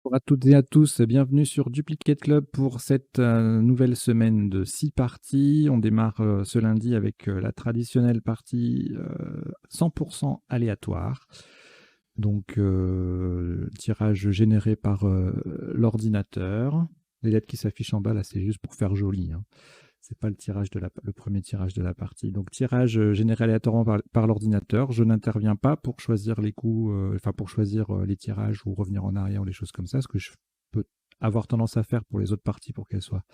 Bonjour à toutes et à tous, bienvenue sur Duplicate Club pour cette nouvelle semaine de 6 parties. On démarre ce lundi avec la traditionnelle partie 100% aléatoire. Donc, tirage généré par l'ordinateur. Les lettres qui s'affichent en bas, là, c'est juste pour faire joli, hein. C'est pas le premier tirage de la partie. Donc, tirage généré aléatoirement par l'ordinateur. Je n'interviens pas pour choisir les coups, enfin pour choisir les tirages ou revenir en arrière ou les choses comme ça, ce que je peux avoir tendance à faire pour les autres parties pour qu'elles soient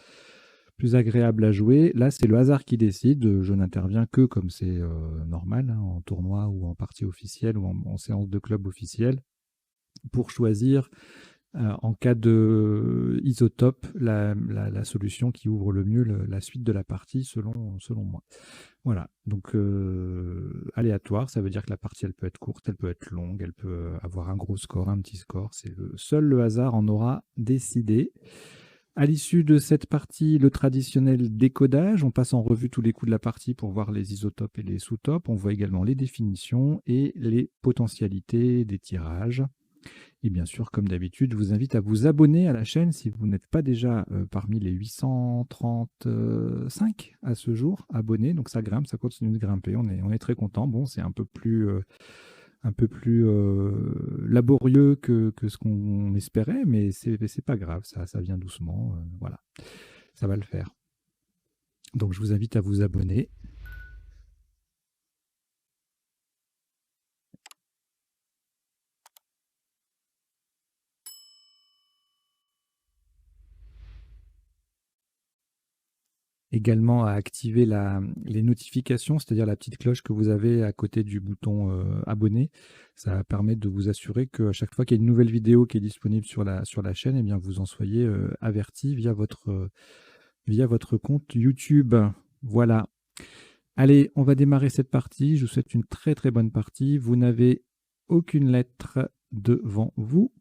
plus agréables à jouer. Là, c'est le hasard qui décide. Je n'interviens que comme c'est normal, hein, en tournoi ou en partie officielle ou en séance de club officielle, pour choisir en cas de isotope, la solution qui ouvre le mieux la suite de la partie selon moi. Voilà, donc aléatoire, ça veut dire que la partie, elle peut être courte, elle peut être longue, elle peut avoir un gros score, un petit score. Seul le hasard en aura décidé. À l'issue de cette partie, le traditionnel décodage, on passe en revue tous les coups de la partie pour voir les isotopes et les sous-topes. On voit également les définitions et les potentialités des tirages. Et bien sûr, comme d'habitude, je vous invite à vous abonner à la chaîne si vous n'êtes pas déjà parmi les 835 à ce jour abonnés. Donc ça grimpe, ça continue de grimper. On est très content. Bon, c'est un peu plus laborieux que ce qu'on espérait, mais c'est pas grave. Ça vient doucement. Voilà, ça va le faire. Donc je vous invite à vous abonner. Également à activer les notifications, c'est-à-dire la petite cloche que vous avez à côté du bouton abonner. Ça permet de vous assurer qu'à chaque fois qu'il y a une nouvelle vidéo qui est disponible sur la chaîne, eh bien vous en soyez averti via votre compte YouTube. Voilà. Allez, on va démarrer cette partie. Je vous souhaite une très très bonne partie. Vous n'avez aucune lettre devant vous.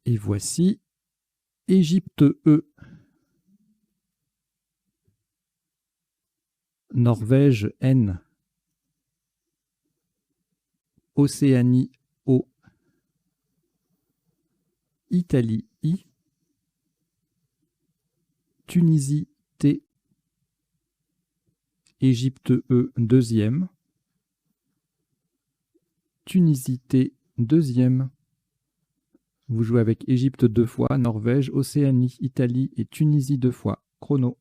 Et voici Égypte E, Norvège N, Océanie O, Italie I, Tunisie T, Égypte E deuxième, Tunisie T deuxième. Vous jouez avec Égypte 2 fois, Norvège, Océanie, Italie et Tunisie 2 fois. Chrono.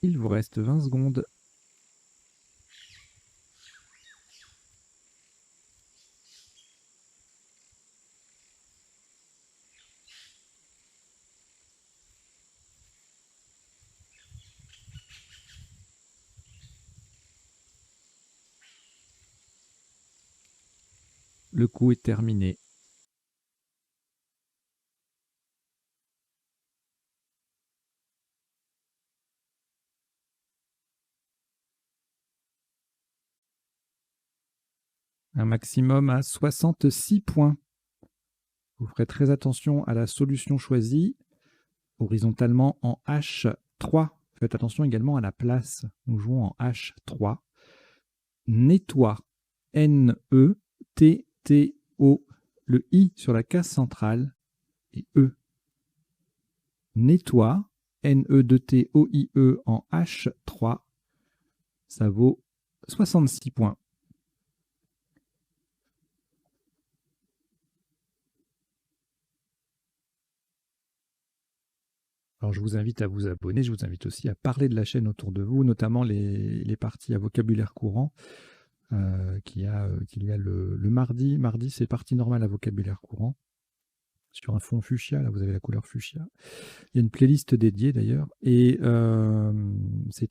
Il vous reste 20 secondes. Le coup est terminé. Un maximum à 66 points. Vous ferez très attention à la solution choisie. horizontalement en H3. Faites attention également à la place. Nous jouons en H3. Nettoie. N-E-T-T-O. Le I sur la case centrale et E. Nettoie. N-E-T-T-O-I-E en H3. Ça vaut 66 points. Alors, je vous invite à vous abonner, je vous invite aussi à parler de la chaîne autour de vous, notamment les parties à vocabulaire courant qu'il y a le mardi. Mardi, c'est partie normale à vocabulaire courant. Sur un fond fuchsia, là, vous avez la couleur fuchsia. Il y a une playlist dédiée d'ailleurs. Et c'est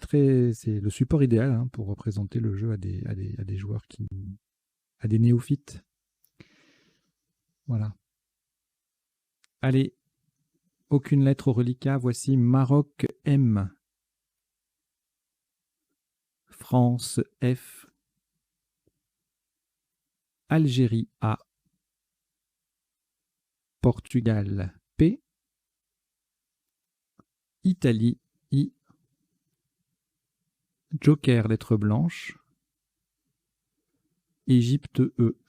le support idéal hein, pour représenter le jeu à des joueurs à des néophytes. Voilà. Allez. Aucune lettre au reliquat, voici Maroc M, France F, Algérie A, Portugal P, Italie I, Joker lettre blanche, Égypte E.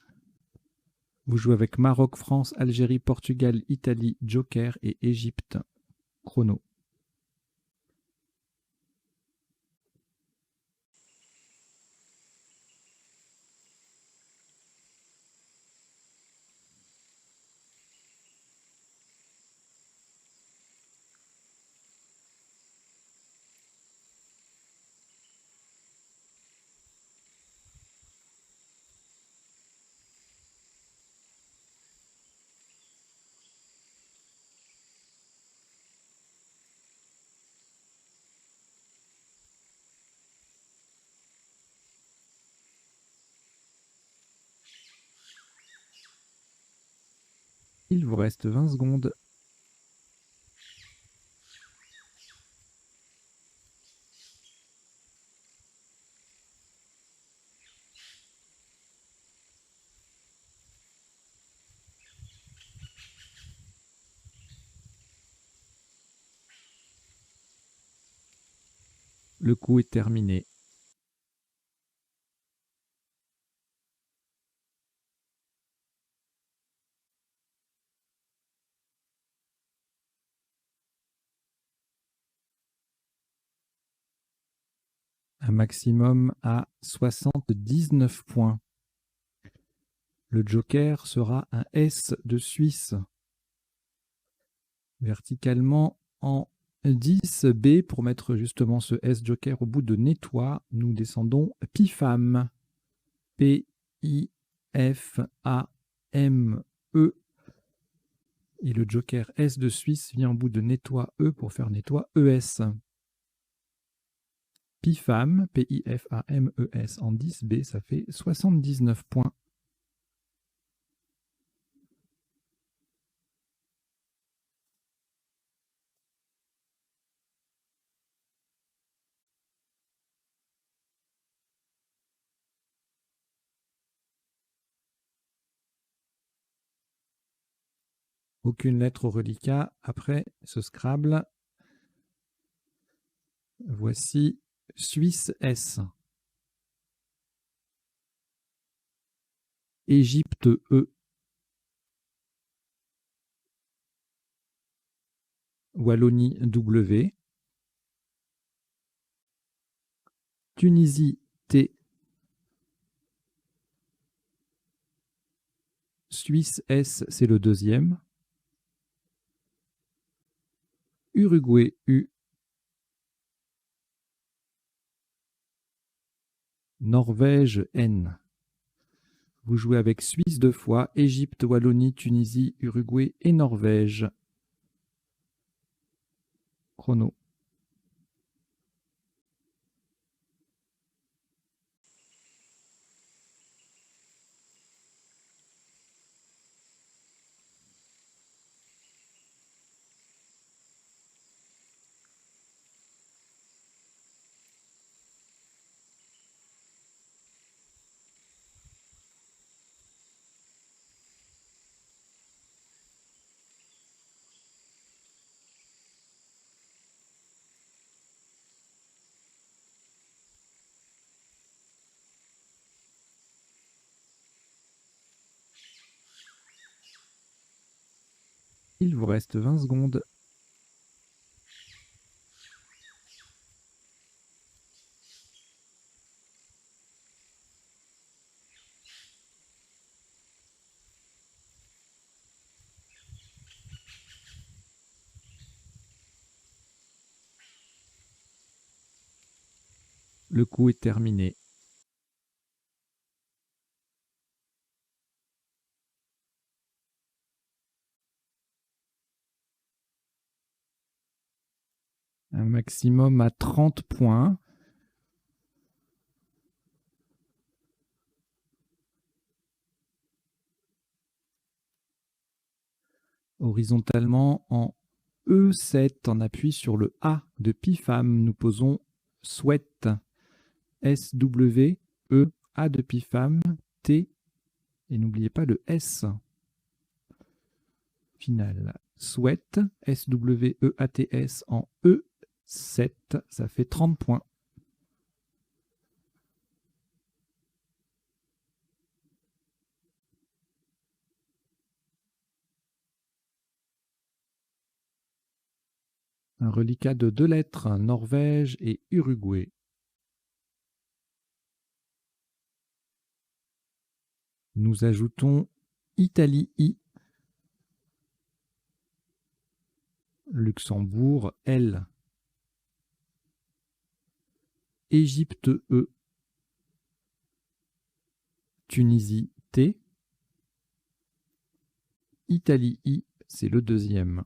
Vous jouez avec Maroc, France, Algérie, Portugal, Italie, Joker et Égypte. Chrono. Il vous reste 20 secondes. Le coup est terminé. Un maximum à 79 points. Le Joker sera un S de Suisse. Verticalement en 10B pour mettre justement ce S Joker au bout de nettoie. Nous descendons Pifam. P-I-F-A-M-E. Et le Joker S de Suisse vient au bout de nettoie E pour faire nettoie ES. Pifam, P-I-F-A-M-E-S en 10B, ça fait 79 points. Aucune lettre au reliquat. Après ce Scrabble, voici Suisse S. Égypte E. Wallonie W. Tunisie T. Suisse S, c'est le deuxième. Uruguay U. Norvège N. Vous jouez avec Suisse 2 fois, Égypte, Wallonie, Tunisie, Uruguay et Norvège. Chrono. Il vous reste 20 secondes. Le coup est terminé. Un maximum à 30 points. Horizontalement en E7, en appui sur le A de Pifam, nous posons souhaite. S-W-E, A de Pifam, T, et n'oubliez pas le S final. Souhaite, S-W-E-A-T-S en E7, ça fait 30 points. Un reliquat de 2 lettres, Norvège et Uruguay. Nous ajoutons Italie I, Luxembourg L, Égypte E, Tunisie T, Italie I, c'est le deuxième.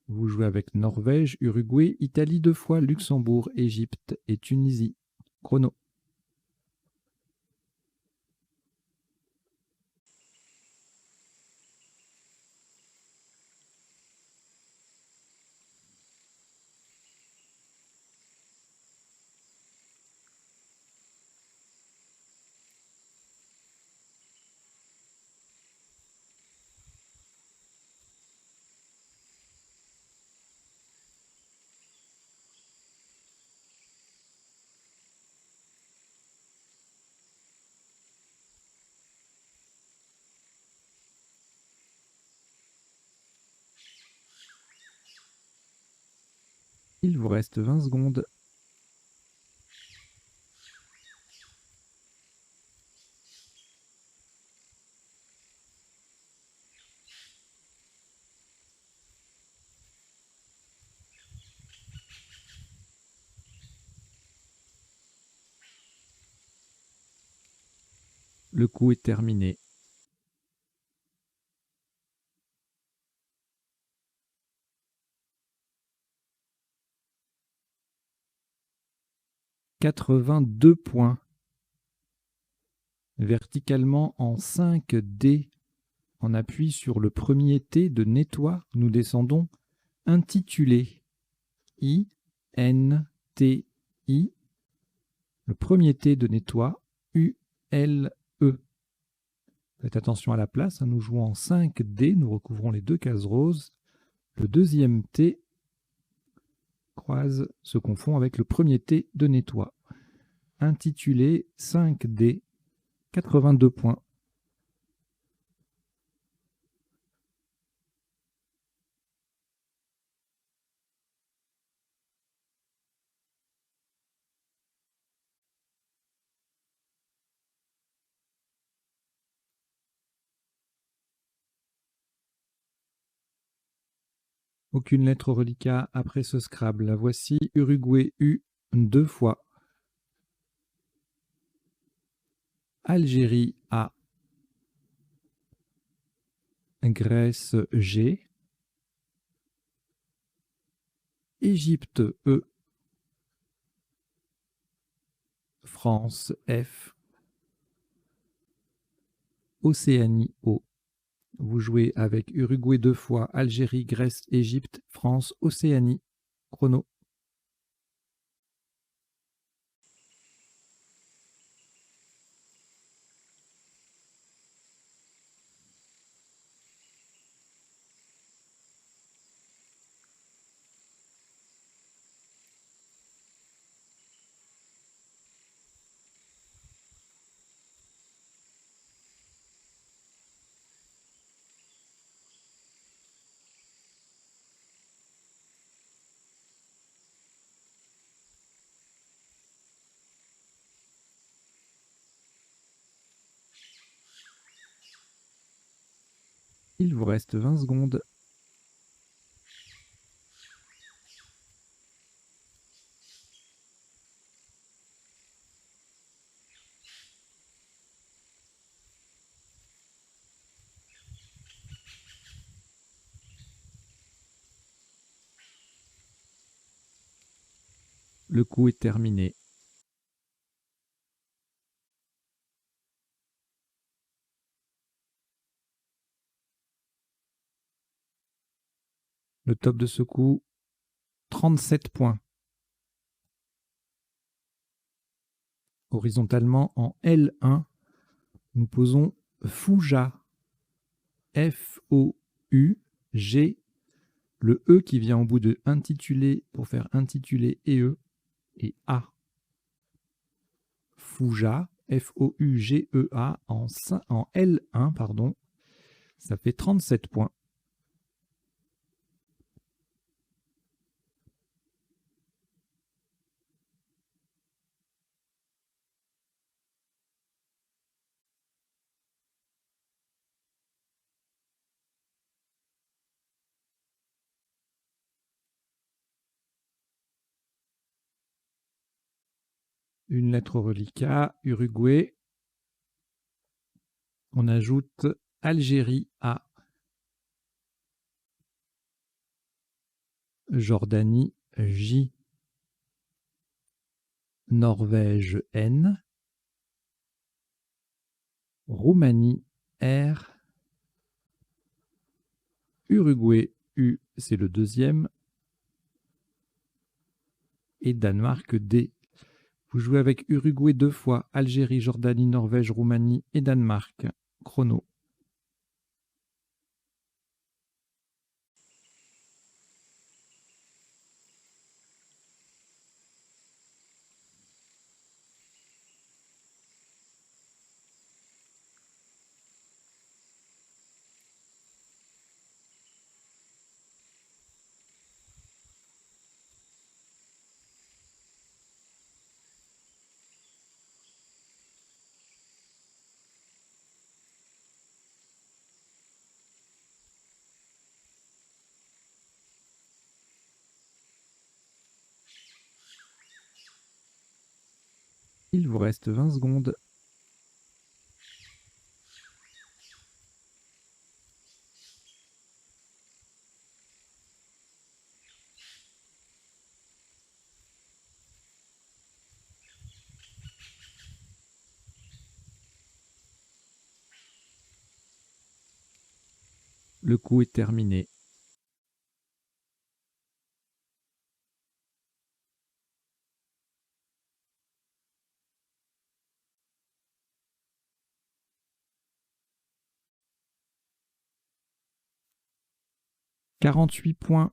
Vous jouez avec Norvège, Uruguay, Italie 2 fois, Luxembourg, Égypte et Tunisie. Chrono. Il vous reste 20 secondes. Le coup est terminé. « 82 points. Verticalement en 5D, en appui sur le premier T de nettoie, nous descendons intitulé. I, N, T, I. Le premier T de nettoie, U, L, E. Faites attention à la place, nous jouons en 5D, nous recouvrons les 2 cases roses. Le deuxième T croise, se confond avec le premier T de nettoie. Intitulé 5D, 82 points. Aucune lettre reliquat après ce Scrabble. La voici, Uruguay U 2 fois. Algérie A. Grèce G. Égypte E. France F. Océanie O. Vous jouez avec Uruguay 2 fois, Algérie, Grèce, Égypte, France, Océanie. Chrono. Il vous reste 20 secondes. Le coup est terminé. Le top de ce coup, 37 points. Horizontalement, en L1, nous posons Fouja. F-O-U-G. Le E qui vient au bout de intitulé pour faire intitulé et A. Fouja. F-O-U-G-E-A en L1, pardon. Ça fait 37 points. Une lettre au reliquat, Uruguay. On ajoute Algérie A. Jordanie J. Norvège N. Roumanie R. Uruguay U, c'est le deuxième. Et Danemark D. Vous jouez avec Uruguay 2 fois, Algérie, Jordanie, Norvège, Roumanie et Danemark. Chrono. Il vous reste 20 secondes. Le coup est terminé. « 48 points.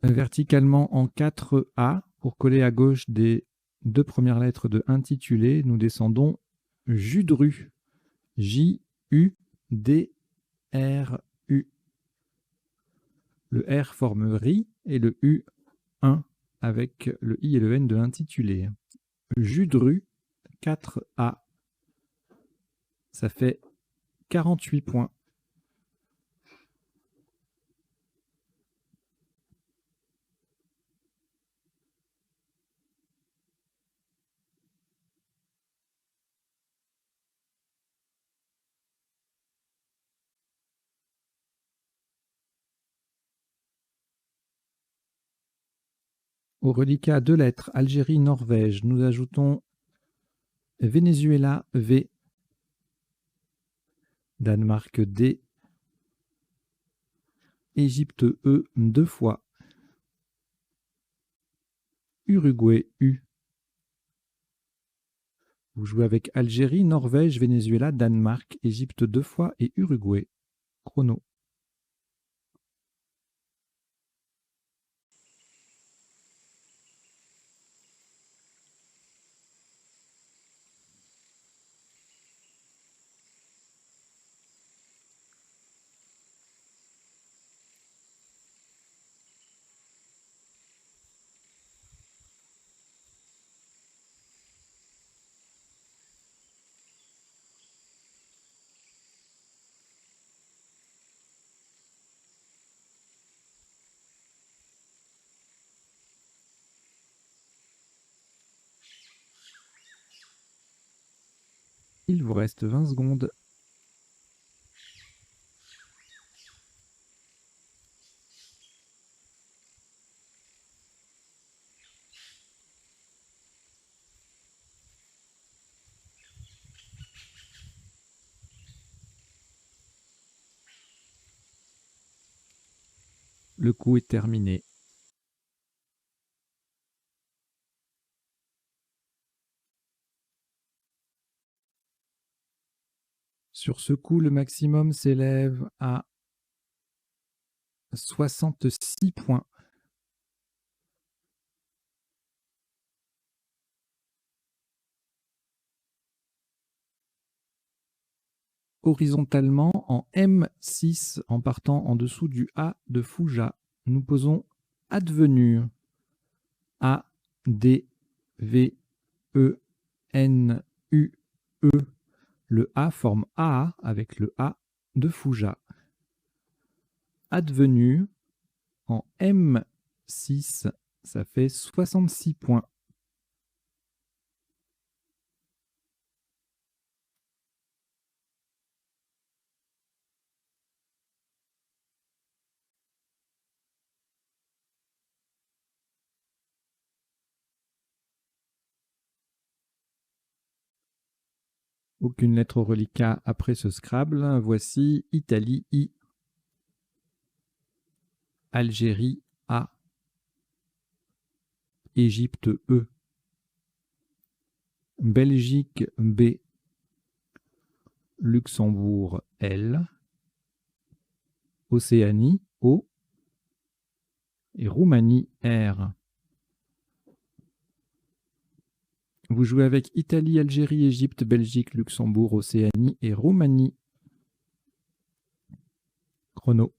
Verticalement en 4A, pour coller à gauche des 2 premières lettres de intitulé, nous descendons Judru. J-U-D-R-U. Le R forme RI et le U 1 avec le I et le N de intitulé. Judru 4A. Ça fait 48 points. Au reliquat 2 lettres, Algérie, Norvège, nous ajoutons Venezuela V, Danemark D, Égypte E 2 fois, Uruguay U. Vous jouez avec Algérie, Norvège, Venezuela, Danemark, Égypte 2 fois et Uruguay. Chrono. Il vous reste 20 secondes. Le coup est terminé. Sur ce coup, le maximum s'élève à 66 points. Horizontalement, en M6, en partant en dessous du A de Fouja, nous posons advenu. A, D, V, E, N, U, E. Le A forme A avec le A de Fouja. Advenu, en M6, ça fait 66 points. Aucune lettre au reliquat après ce Scrabble. Voici Italie I, Algérie A, Égypte E, Belgique B, Luxembourg L, Océanie O et Roumanie R. Vous jouez avec Italie, Algérie, Égypte, Belgique, Luxembourg, Océanie et Roumanie. Chrono.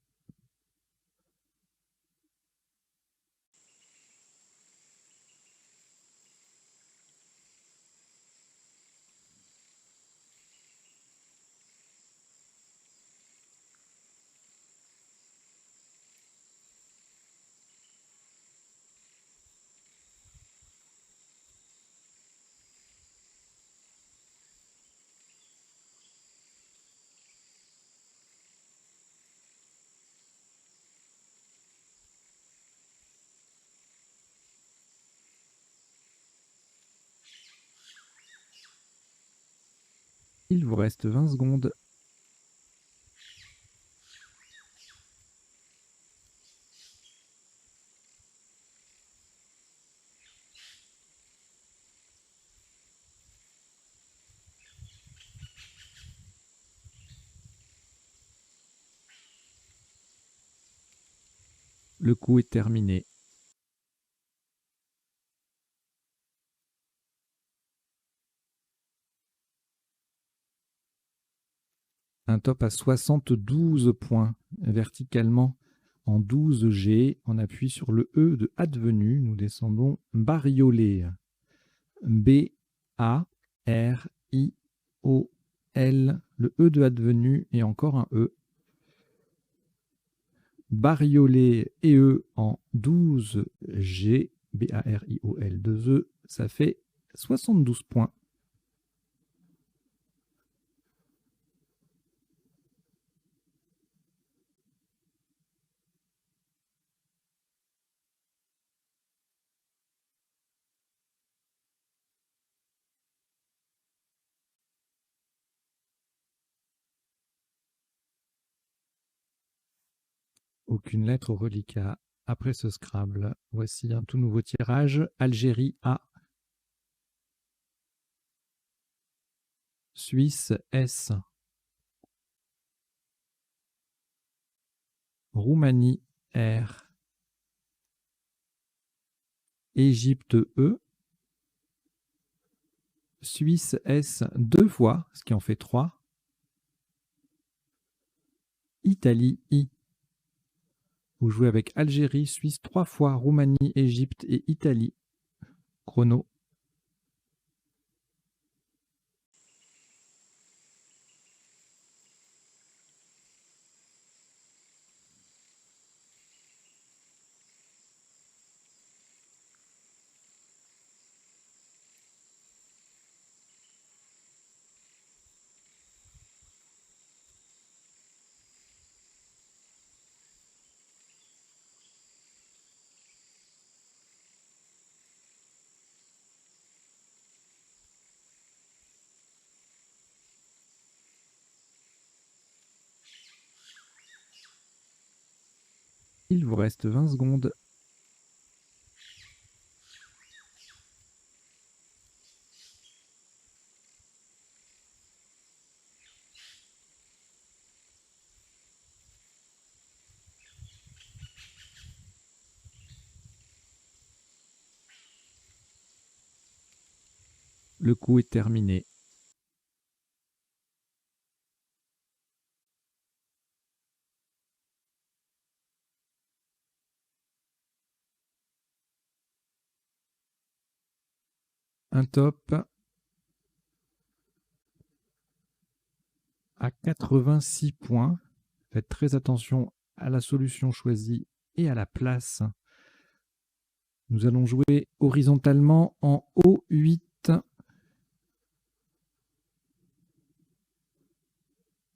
Il vous reste 20 secondes. Le coup est terminé. Un top à 72 points verticalement en 12G. On appuie sur le E de advenu. Nous descendons bariolé. B-A-R-I-O-L. Le E de advenu et encore un E. Bariolé et E en 12G. B-A-R-I-O-L 2E. Ça fait 72 points. Aucune lettre au reliquat. Après ce Scrabble, voici un tout nouveau tirage. Algérie A, Suisse S, Roumanie R, Égypte E, Suisse S 2 fois, ce qui en fait 3, Italie I. Vous jouez avec Algérie, Suisse 3 fois, Roumanie, Égypte et Italie. Chrono. Il vous reste 20 secondes. Le coup est terminé. Un top à 86 points. Faites très attention à la solution choisie et à la place. Nous allons jouer horizontalement en O8.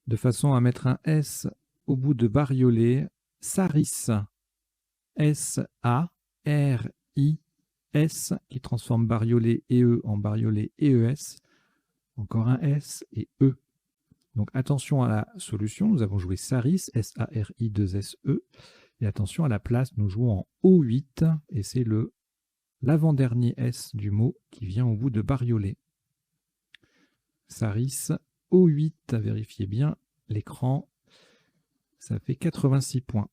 De façon à mettre un S au bout de bariolé. Saris. S-A-R-I-S qui transforme bariolé E en bariolé EES. Encore un S et E. Donc attention à la solution. Nous avons joué Saris, S-A-R-I-2-S-E. Et attention à la place, nous jouons en O8 et c'est l'avant-dernier S du mot qui vient au bout de bariolé. Saris, O8, vérifiez bien l'écran. Ça fait 86 points.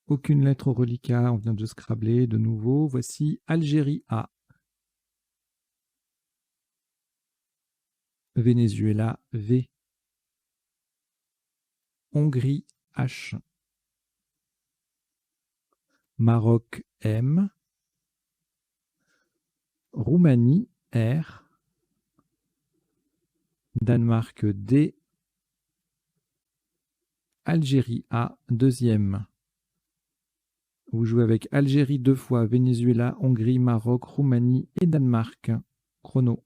Aucune lettre au reliquat, on vient de scrabler de nouveau. Voici Algérie A. Venezuela V. Hongrie H. Maroc M. Roumanie R. Danemark D. Algérie A, deuxième. Vous jouez avec Algérie 2 fois, Venezuela, Hongrie, Maroc, Roumanie et Danemark. Chrono.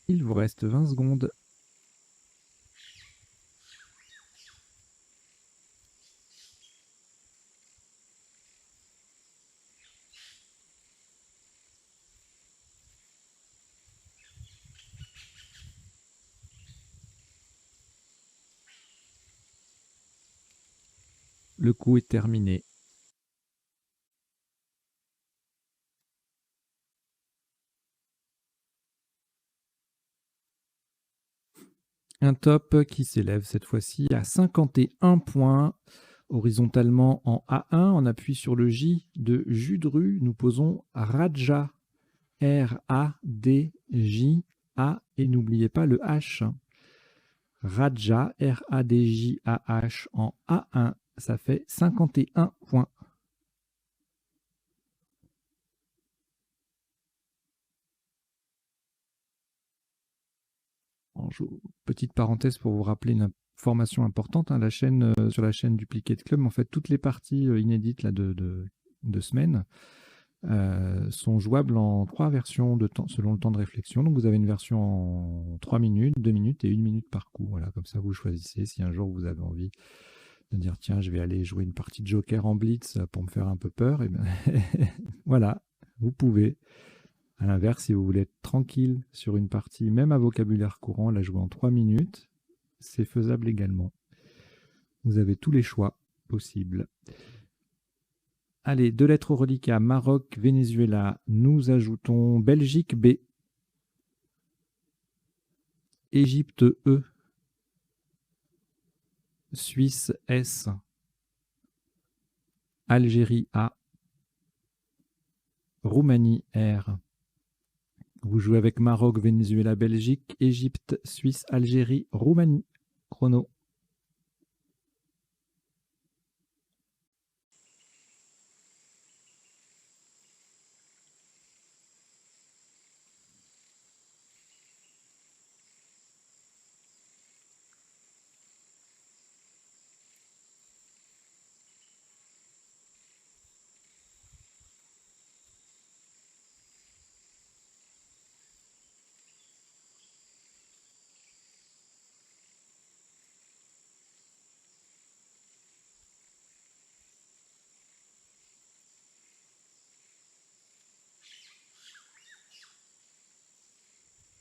Il vous reste 20 secondes. Le coup est terminé. Un top qui s'élève cette fois-ci à 51 points. Horizontalement en A1, on appuie sur le J de Judru. Nous posons Radja. R-A-D-J-A. Et n'oubliez pas le H. Radja, R-A-D-J-A-H en A1. Ça fait 51 points. Petite parenthèse pour vous rappeler une information importante, hein, sur la chaîne Duplicate Club, en fait, toutes les parties inédites là, de semaine sont jouables en 3 versions de temps, selon le temps de réflexion. Donc vous avez une version en 3 minutes, 2 minutes et 1 minute par coup. Voilà, comme ça vous choisissez. Si un jour vous avez envie de dire tiens, je vais aller jouer une partie de Joker en Blitz pour me faire un peu peur, et bien voilà, vous pouvez. À l'inverse, si vous voulez être tranquille sur une partie, même à vocabulaire courant, la jouer en 3 minutes, c'est faisable également. Vous avez tous les choix possibles. Allez, 2 lettres au reliquat, Maroc, Venezuela. Nous ajoutons Belgique B. Égypte E. Suisse S. Algérie A. Roumanie, R. Vous jouez avec Maroc, Venezuela, Belgique, Égypte, Suisse, Algérie, Roumanie. Chrono.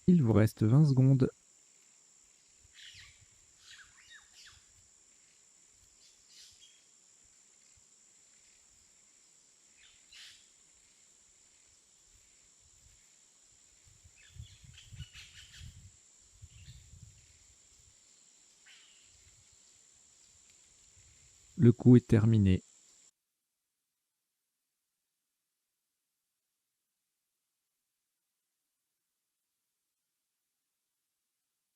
Il vous reste 20 secondes. Le coup est terminé.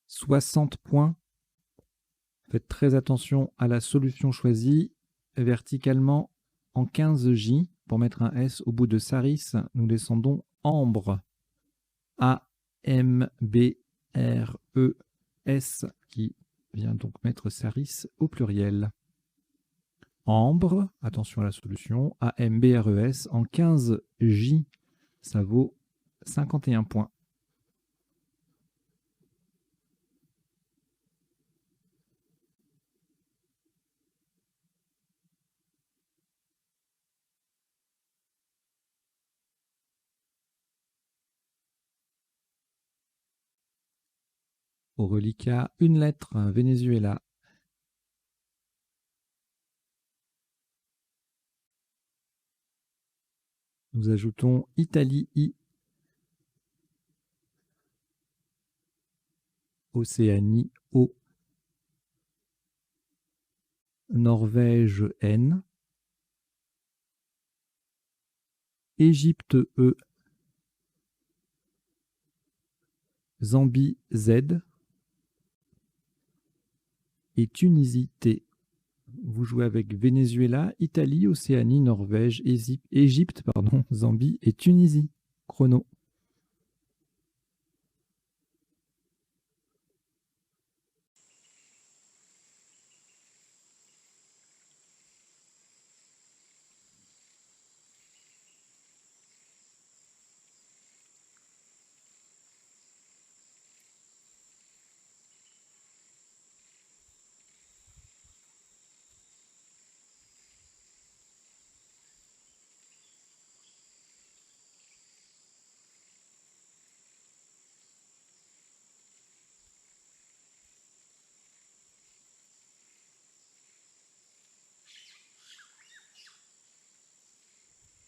« 60 points. Faites très attention à la solution choisie. Verticalement en 15J. Pour mettre un S au bout de Saris, nous descendons Ambre. A-M-B-R-E-S qui vient donc mettre Saris au pluriel. Ambre, attention à la solution, A-M-B-R-E-S en 15J, ça vaut 51 points. Au reliquat, une lettre, Venezuela. Nous ajoutons Italie, I. Océanie, O. Norvège, N. Égypte, E. Zambie, Z. Et Tunisie, T. Vous jouez avec Venezuela, Italie, Océanie, Norvège, Égypte, Zambie et Tunisie. Chrono.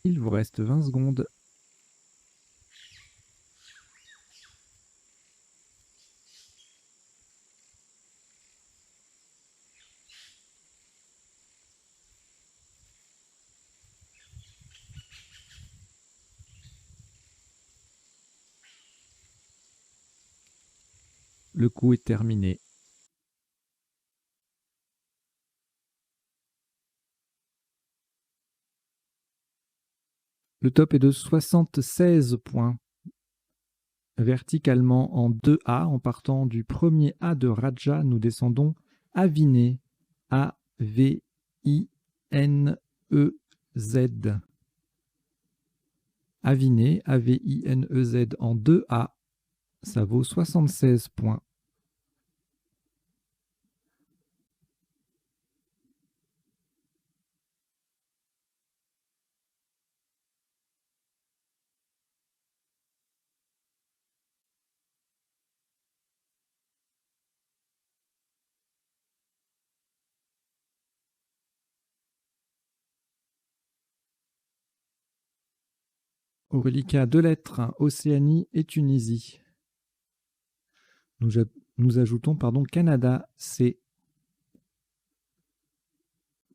Il vous reste 20 secondes. Le coup est terminé. Le top est de 76 points. Verticalement en 2A, en partant du premier A de Raja, nous descendons Aviné, A-V-I-N-E-Z. Aviné, A-V-I-N-E-Z en 2A, ça vaut 76 points. Au reliquat, 2 lettres, Océanie et Tunisie. Nous ajoutons Canada, C.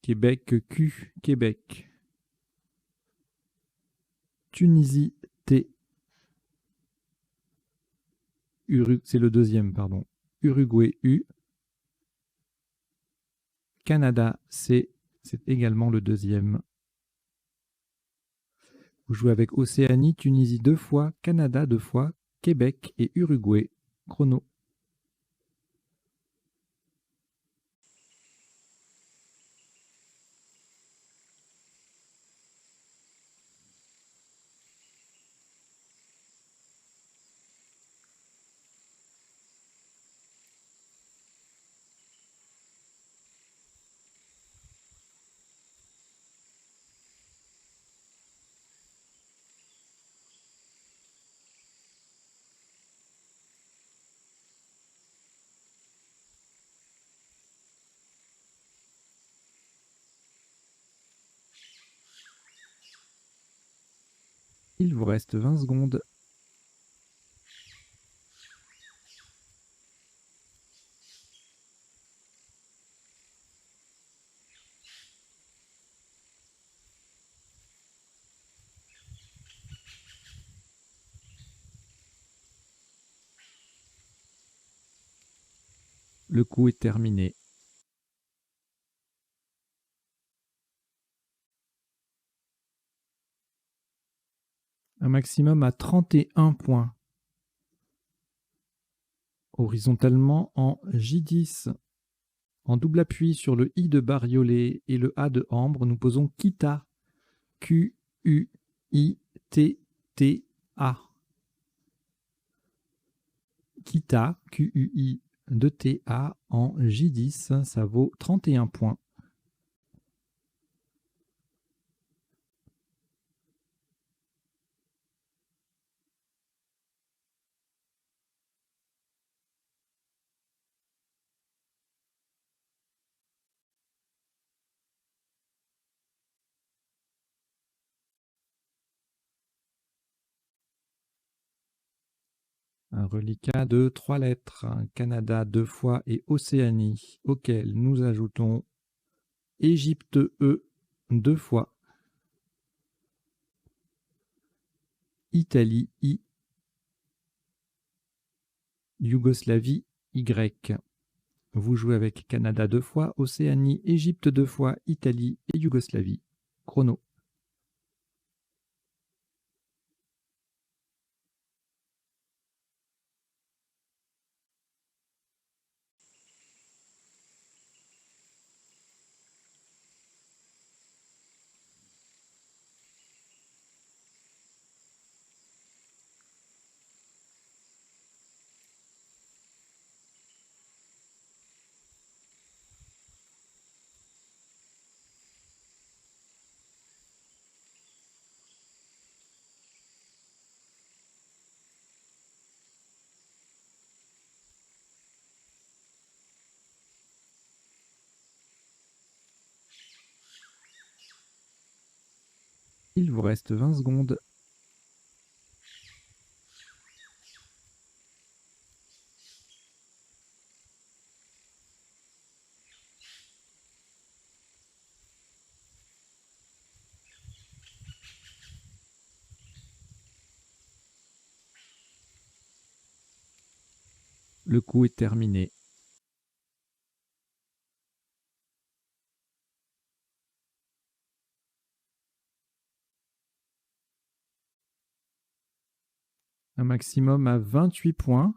Québec, Q. Québec. Tunisie T. C'est le deuxième, pardon. Uruguay U. Canada C. C'est également le deuxième. Vous jouez avec Océanie, Tunisie 2 fois, Canada 2 fois, Québec et Uruguay. Chrono. Il vous reste 20 secondes. Le coup est terminé. Un maximum à 31 points. Horizontalement en J10. En double appui sur le I de bariolé et le A de ambre, nous posons Kita. Q-U-I-T-T-A. Kita, Q-U-I-T-A en J10, ça vaut 31 points. Un reliquat de 3 lettres, Canada 2 fois et Océanie, auquel nous ajoutons Égypte E 2 fois, Italie I, Yougoslavie Y. Vous jouez avec Canada 2 fois, Océanie, Égypte 2 fois, Italie et Yougoslavie. Chrono. Il vous reste 20 secondes. Le coup est terminé. Un maximum à 28 points.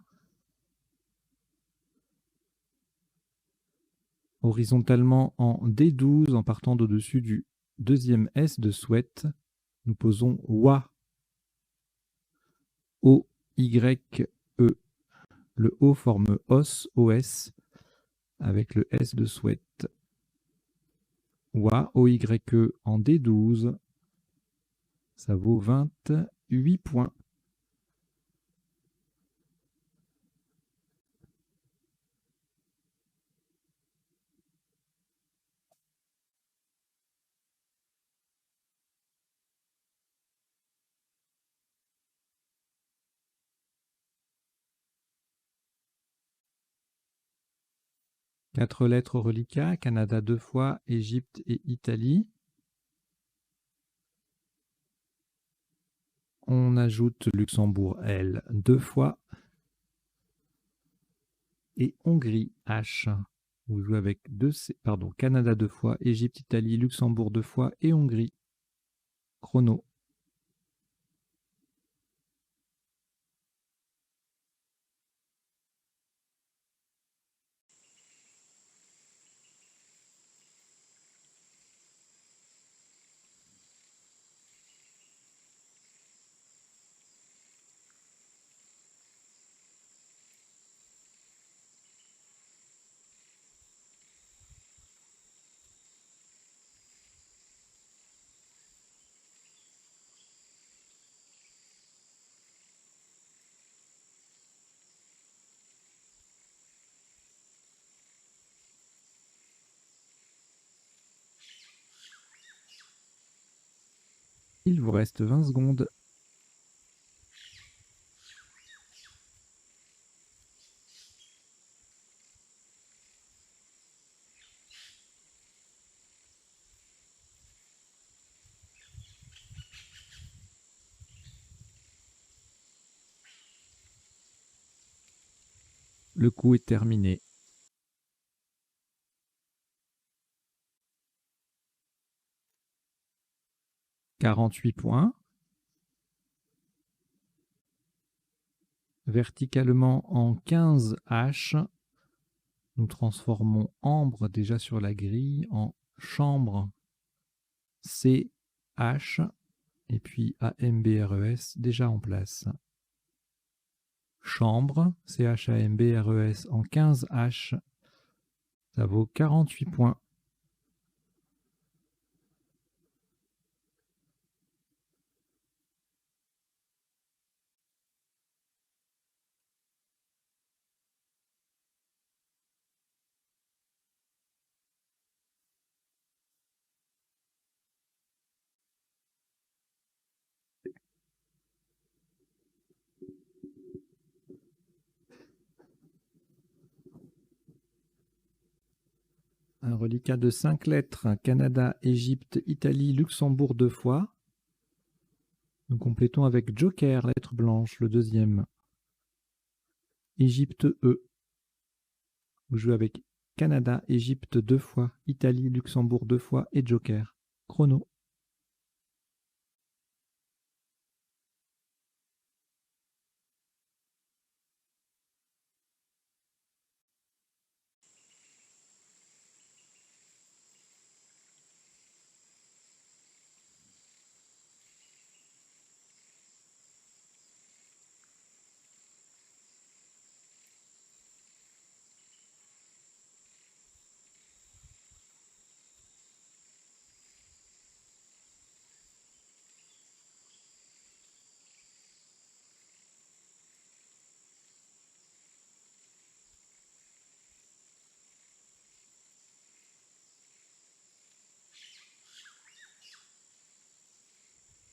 Horizontalement en D12, en partant d'au-dessus du deuxième S de Souhaite, nous posons WA. O-Y-E. Le O forme OS, OS, avec le S de Souhaite. WA, O-Y-E en D12. Ça vaut 28 points. Quatre lettres au reliquat, Canada 2 fois, Égypte et Italie. on ajoute Luxembourg L 2 fois et Hongrie H. Vous jouez avec Canada 2 fois, Égypte, Italie, Luxembourg 2 fois et Hongrie. Chrono. Il vous reste 20 secondes. Le coup est terminé. « 48 points. Verticalement en 15 H. Nous transformons ambre déjà sur la grille en chambre C H et puis AMBRES déjà en place. Chambre CHAMBRES en 15 H. Ça vaut 48 points. Un reliquat de 5 lettres, Canada, Égypte, Italie, Luxembourg 2 fois. Nous complétons avec Joker, lettre blanche, le deuxième. Égypte E. Vous jouez avec Canada, Égypte 2 fois, Italie, Luxembourg 2 fois et Joker. Chrono.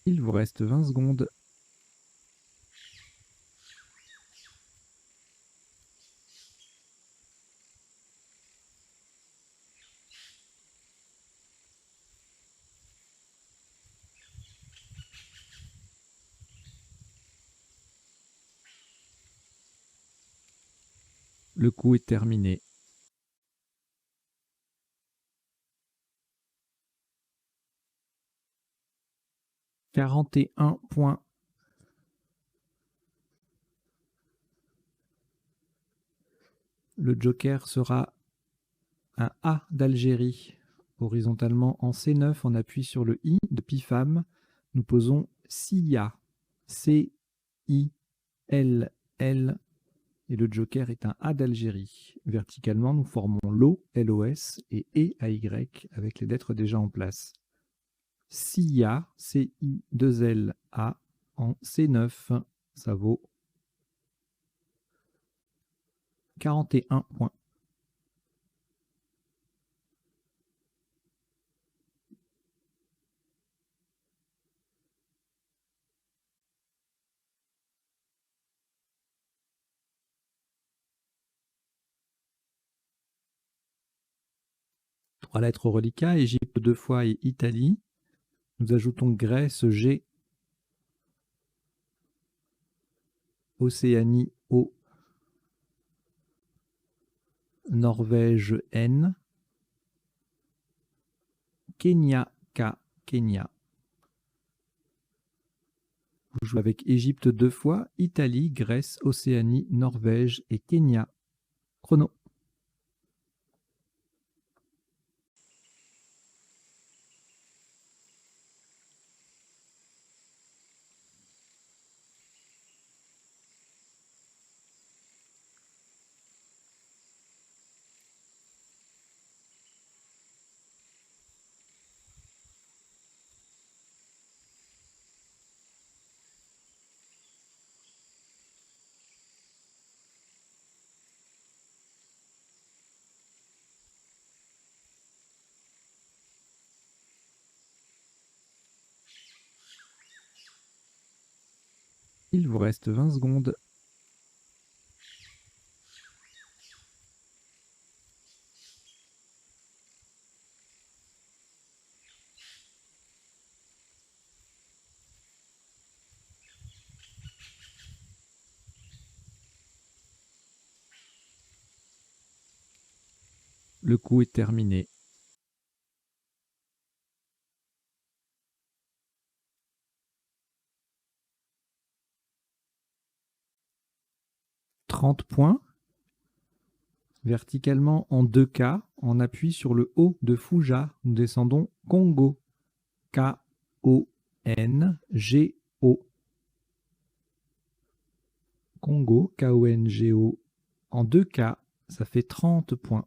Il vous reste 20 secondes. Le coup est terminé. « 41 points. Le Joker sera un A d'Algérie. Horizontalement en C9, on appuie sur le I de PIFAM. Nous posons CIA. C-I-L-L. Et le Joker est un A d'Algérie. Verticalement, nous formons LO, LOS et E-A-Y avec les lettres déjà en place. CIA, C-I-2-L-A en C9, ça vaut 41 points. Trois lettres au reliquat, Égypte 2 fois et Italie. Nous ajoutons Grèce G. Océanie O, Norvège N, Kenya K, Kenya. Vous jouez avec Égypte 2 fois, Italie, Grèce, Océanie, Norvège et Kenya. Chrono. Il vous reste 20 secondes. Le coup est terminé. « 30 points. Verticalement en 2 K, en appui sur le O de Fouja, nous descendons Congo. K-O-N-G-O. Congo, K-O-N-G-O. En 2 K, ça fait 30 points.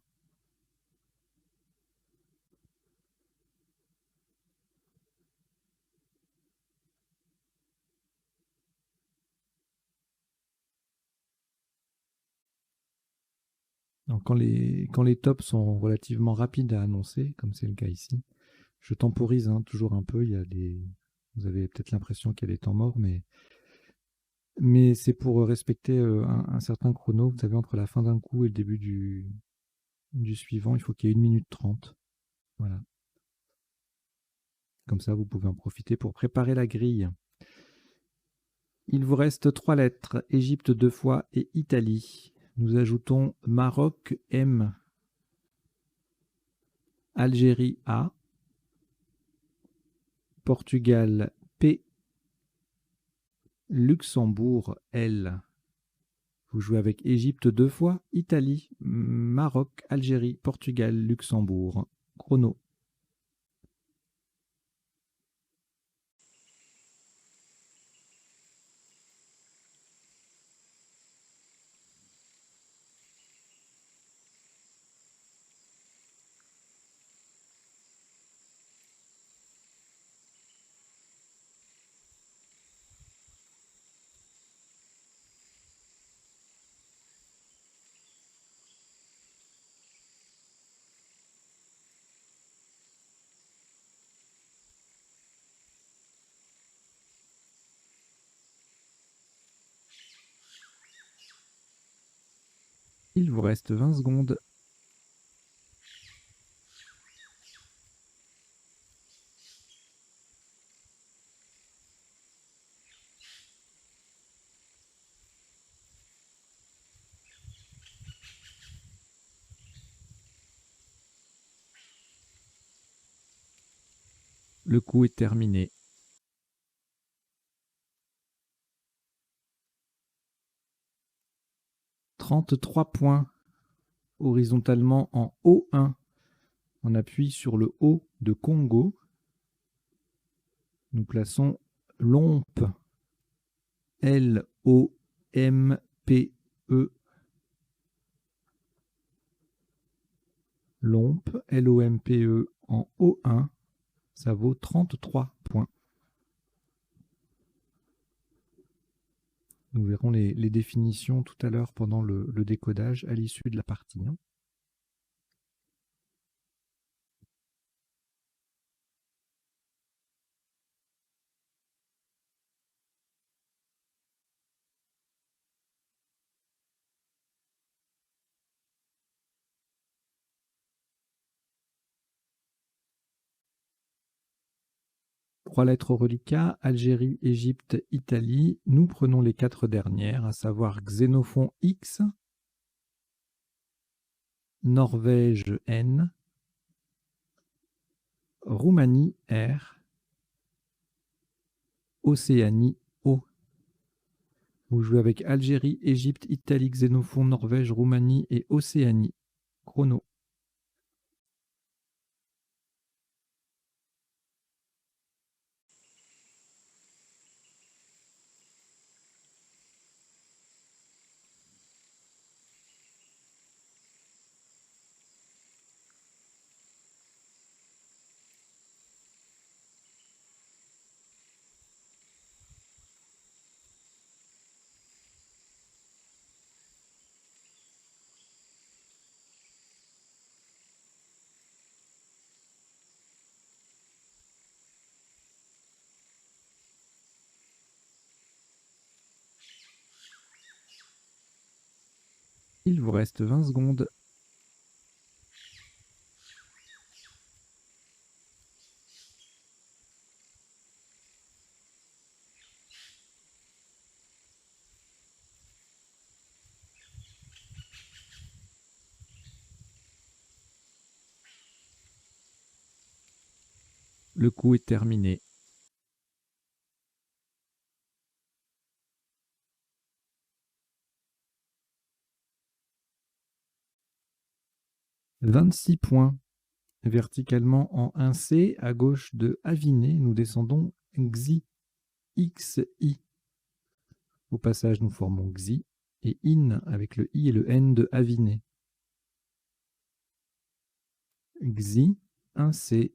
Donc quand les tops sont relativement rapides à annoncer, comme c'est le cas ici, je temporise toujours un peu. Vous avez peut-être l'impression qu'il y a des temps morts, mais c'est pour respecter un certain chrono. Vous savez, entre la fin d'un coup et le début du suivant, il faut qu'il y ait 1 minute 30. Voilà. Comme ça, vous pouvez en profiter pour préparer la grille. Il vous reste 3 lettres, Égypte 2 fois et Italie. Nous ajoutons Maroc M, Algérie A, Portugal P, Luxembourg L. Vous jouez avec Égypte 2 fois, Italie, Maroc, Algérie, Portugal, Luxembourg. Chrono. Il vous reste 20 secondes. Le coup est terminé. « 33 points horizontalement en O1. On appuie sur le O de Congo. Nous plaçons Lompe. L-O-M-P-E. Lompe, L-O-M-P-E en O1. Ça vaut 33 points. Nous verrons les définitions tout à l'heure pendant le décodage à l'issue de la partie. 3 lettres au reliquat, Algérie, Égypte, Italie. Nous prenons les 4 dernières, à savoir Xénophon X, Norvège N, Roumanie R, Océanie O. Vous jouez avec Algérie, Égypte, Italie, Xénophon, Norvège, Roumanie et Océanie. Chrono. Il vous reste 20 secondes. Le coup est terminé. « 26 points. Verticalement en 1C, à gauche de Aviné, nous descendons Xi, XI. Au passage, nous formons Xi et In avec le I et le N de Aviné. Xi, 1C.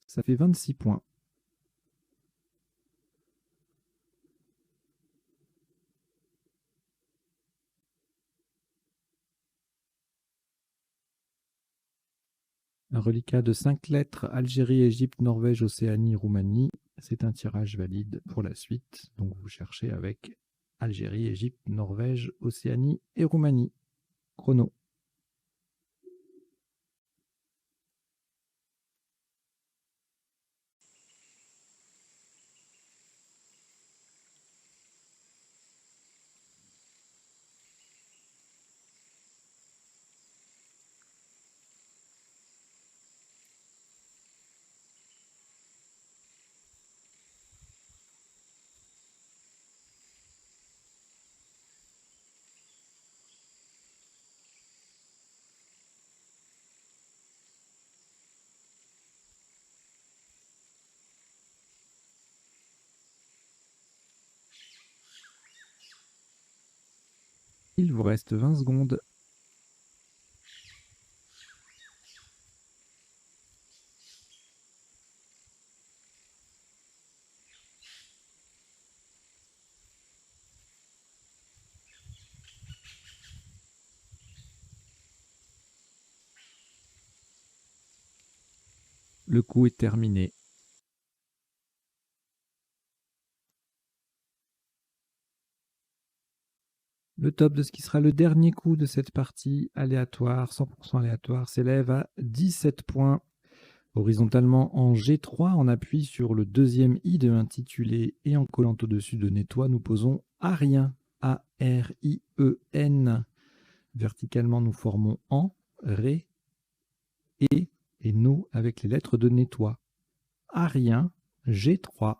Ça fait 26 points. Un reliquat de 5 lettres, Algérie, Égypte, Norvège, Océanie, Roumanie. C'est un tirage valide pour la suite. Donc vous cherchez avec Algérie, Égypte, Norvège, Océanie et Roumanie. Chrono. Il vous reste 20 secondes. Le coup est terminé. Le top de ce qui sera le dernier coup de cette partie aléatoire, 100% aléatoire, s'élève à 17 points. Horizontalement en G3, en appui sur le deuxième I de intitulé et en collant au-dessus de nettoie, nous posons Arien, A-R-I-E-N. Verticalement, nous formons en, Ré, et No avec les lettres de nettoie. Arien, G3.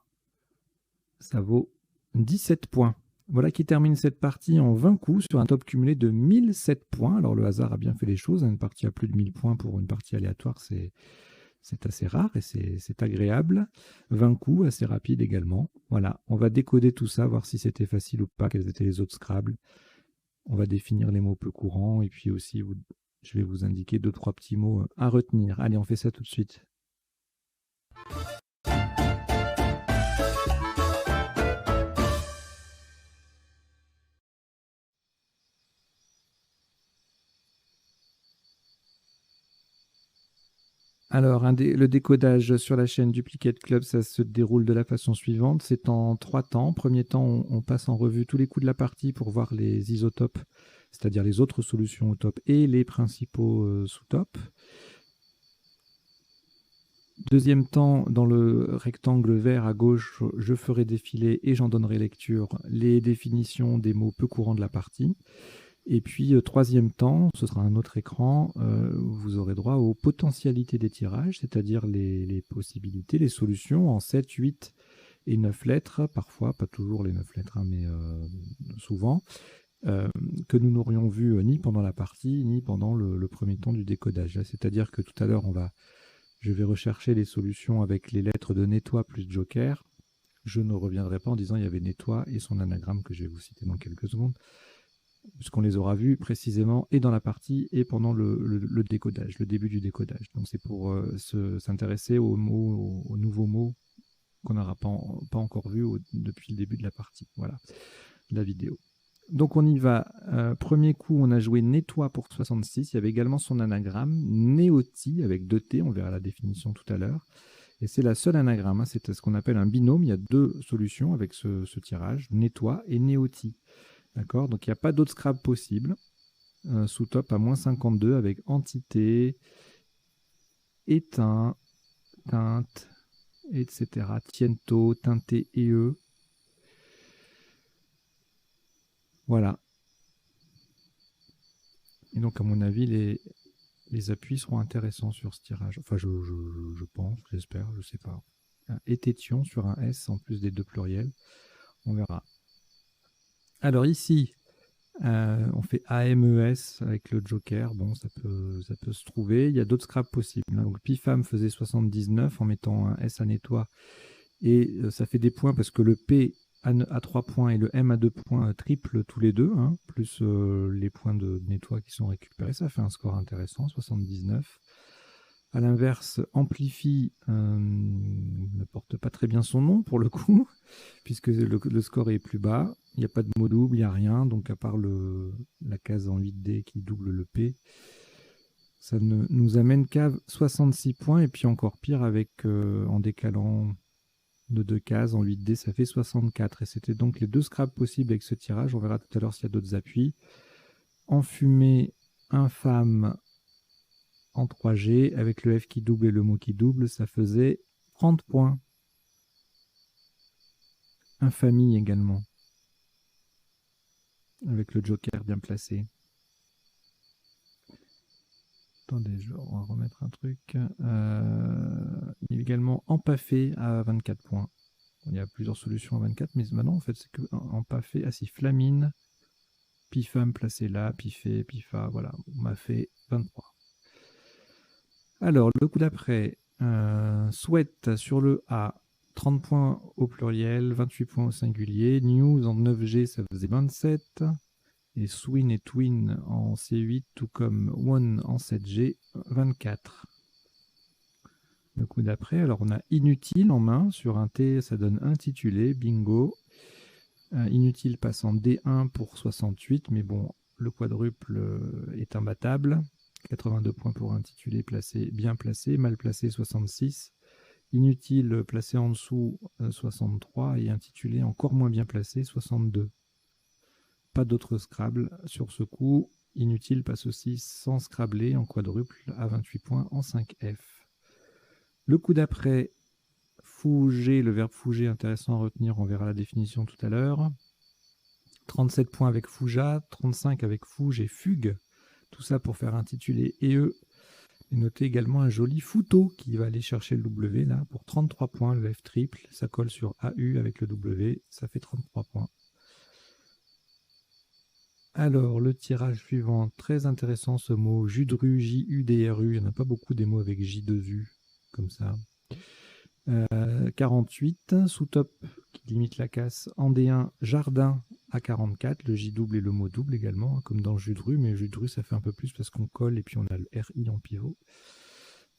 Ça vaut 17 points. Voilà qui termine cette partie en 20 coups sur un top cumulé de 1007 points. Alors le hasard a bien fait les choses. Une partie à plus de 1000 points pour une partie aléatoire, c'est assez rare et c'est agréable. 20 coups, assez rapide également. Voilà, on va décoder tout ça, voir si c'était facile ou pas, quels étaient les autres Scrabble. On va définir les mots peu courants et puis aussi, je vais vous indiquer 2-3 petits mots à retenir. Allez, on fait ça tout de suite. Alors, le décodage sur la chaîne Duplicate Club, ça se déroule de la façon suivante. C'est en 3 temps. Premier temps, on passe en revue tous les coups de la partie pour voir les isotopes, c'est-à-dire les autres solutions au top et les principaux sous-top. Deuxième temps, dans le rectangle vert à gauche, je ferai défiler et j'en donnerai lecture les définitions des mots peu courants de la partie. Et puis, troisième temps, ce sera un autre écran, vous aurez droit aux potentialités des tirages, c'est-à-dire les possibilités, les solutions en 7, 8 et 9 lettres, parfois, pas toujours les 9 lettres, hein, mais souvent, que nous n'aurions vu ni pendant la partie, ni pendant le premier temps du décodage. C'est-à-dire que tout à l'heure, je vais rechercher les solutions avec les lettres de nettoie plus joker. Je ne reviendrai pas en disant il y avait nettoie et son anagramme que je vais vous citer dans quelques secondes, puisqu'on les aura vus précisément et dans la partie et pendant le décodage, le début du décodage. Donc c'est pour s'intéresser aux mots, aux nouveaux mots qu'on n'aura pas encore vus depuis le début de la partie, voilà, de la vidéo. Donc on y va. Premier coup, on a joué nettoie pour 66. Il y avait également son anagramme, néoti avec 2 T, on verra la définition tout à l'heure. Et c'est la seule anagramme, hein, c'est ce qu'on appelle un binôme. Il y a 2 solutions avec ce tirage, nettoie et néoti. D'accord. Donc il n'y a pas d'autre Scrabble possible. Sous top à moins 52 avec entité, éteint, teinte, etc. Tiento, teinté et e. Voilà. Et donc, à mon avis, les appuis seront intéressants sur ce tirage. Enfin, je pense, j'espère, je ne sais pas. Ététion sur un S en plus des 2 pluriels. On verra. Alors ici, on fait AMES avec le joker. Bon, ça peut se trouver. Il y a d'autres scraps possibles. Donc Pifam faisait 79 en mettant un S à nettoie. Et ça fait des points parce que le P à 3 points et le M à 2 points triplent tous les deux, hein, plus les points de nettoie qui sont récupérés. Ça fait un score intéressant, 79. À l'inverse, Amplify ne porte pas très bien son nom pour le coup, puisque le score est plus bas. Il n'y a pas de mot double, il n'y a rien. Donc à part la case en 8D qui double le P, ça ne nous amène qu'à 66 points. Et puis encore pire avec en décalant de 2 cases en 8D, ça fait 64. Et c'était donc les 2 scraps possibles avec ce tirage. On verra tout à l'heure s'il y a d'autres appuis. Enfumé, infâme en 3G, avec le F qui double et le mot qui double, ça faisait 30 points. Infamie également, avec le joker bien placé. Attendez, on va remettre un truc. Il y a également empaffé à 24 points. Il y a plusieurs solutions à 24, mais maintenant, en fait, c'est que empaffé. Ah si, flamine, pifam placé là, pifé, pifa, voilà. On m'a fait 23. Alors, le coup d'après, souhaite sur le A, 30 points au pluriel, 28 points au singulier. News en 9G, ça faisait 27. Et Swin et Twin en C8, tout comme One en 7G, 24. Le coup d'après, alors on a Inutile en main, sur un T, ça donne intitulé, bingo. Inutile passe en D1 pour 68, mais bon, le quadruple est imbattable. 82 points pour intitulé, placé, bien placé, mal placé 66. Inutile placé en dessous 63 et intitulé encore moins bien placé 62. Pas d'autres Scrabble sur ce coup. Inutile passe aussi sans Scrabbler en quadruple à 28 points en 5F. Le coup d'après, fouger, le verbe fouger, intéressant à retenir, on verra la définition tout à l'heure. 37 points avec fouja, 35 avec fouge et fugue. Tout ça pour faire intituler et eux. Et notez également un joli fouteau qui va aller chercher le W là pour 33 points, le F triple. Ça colle sur AU avec le W, ça fait 33 points. Alors, le tirage suivant, très intéressant ce mot, Judru, J-U-D-R-U, il n'y en a pas beaucoup des mots avec J2U, comme ça. 48, sous-top qui limite la casse, en D1, Jardin à 44, le J double et le mot double également, comme dans Judru, mais Judru ça fait un peu plus parce qu'on colle et puis on a le RI en pivot.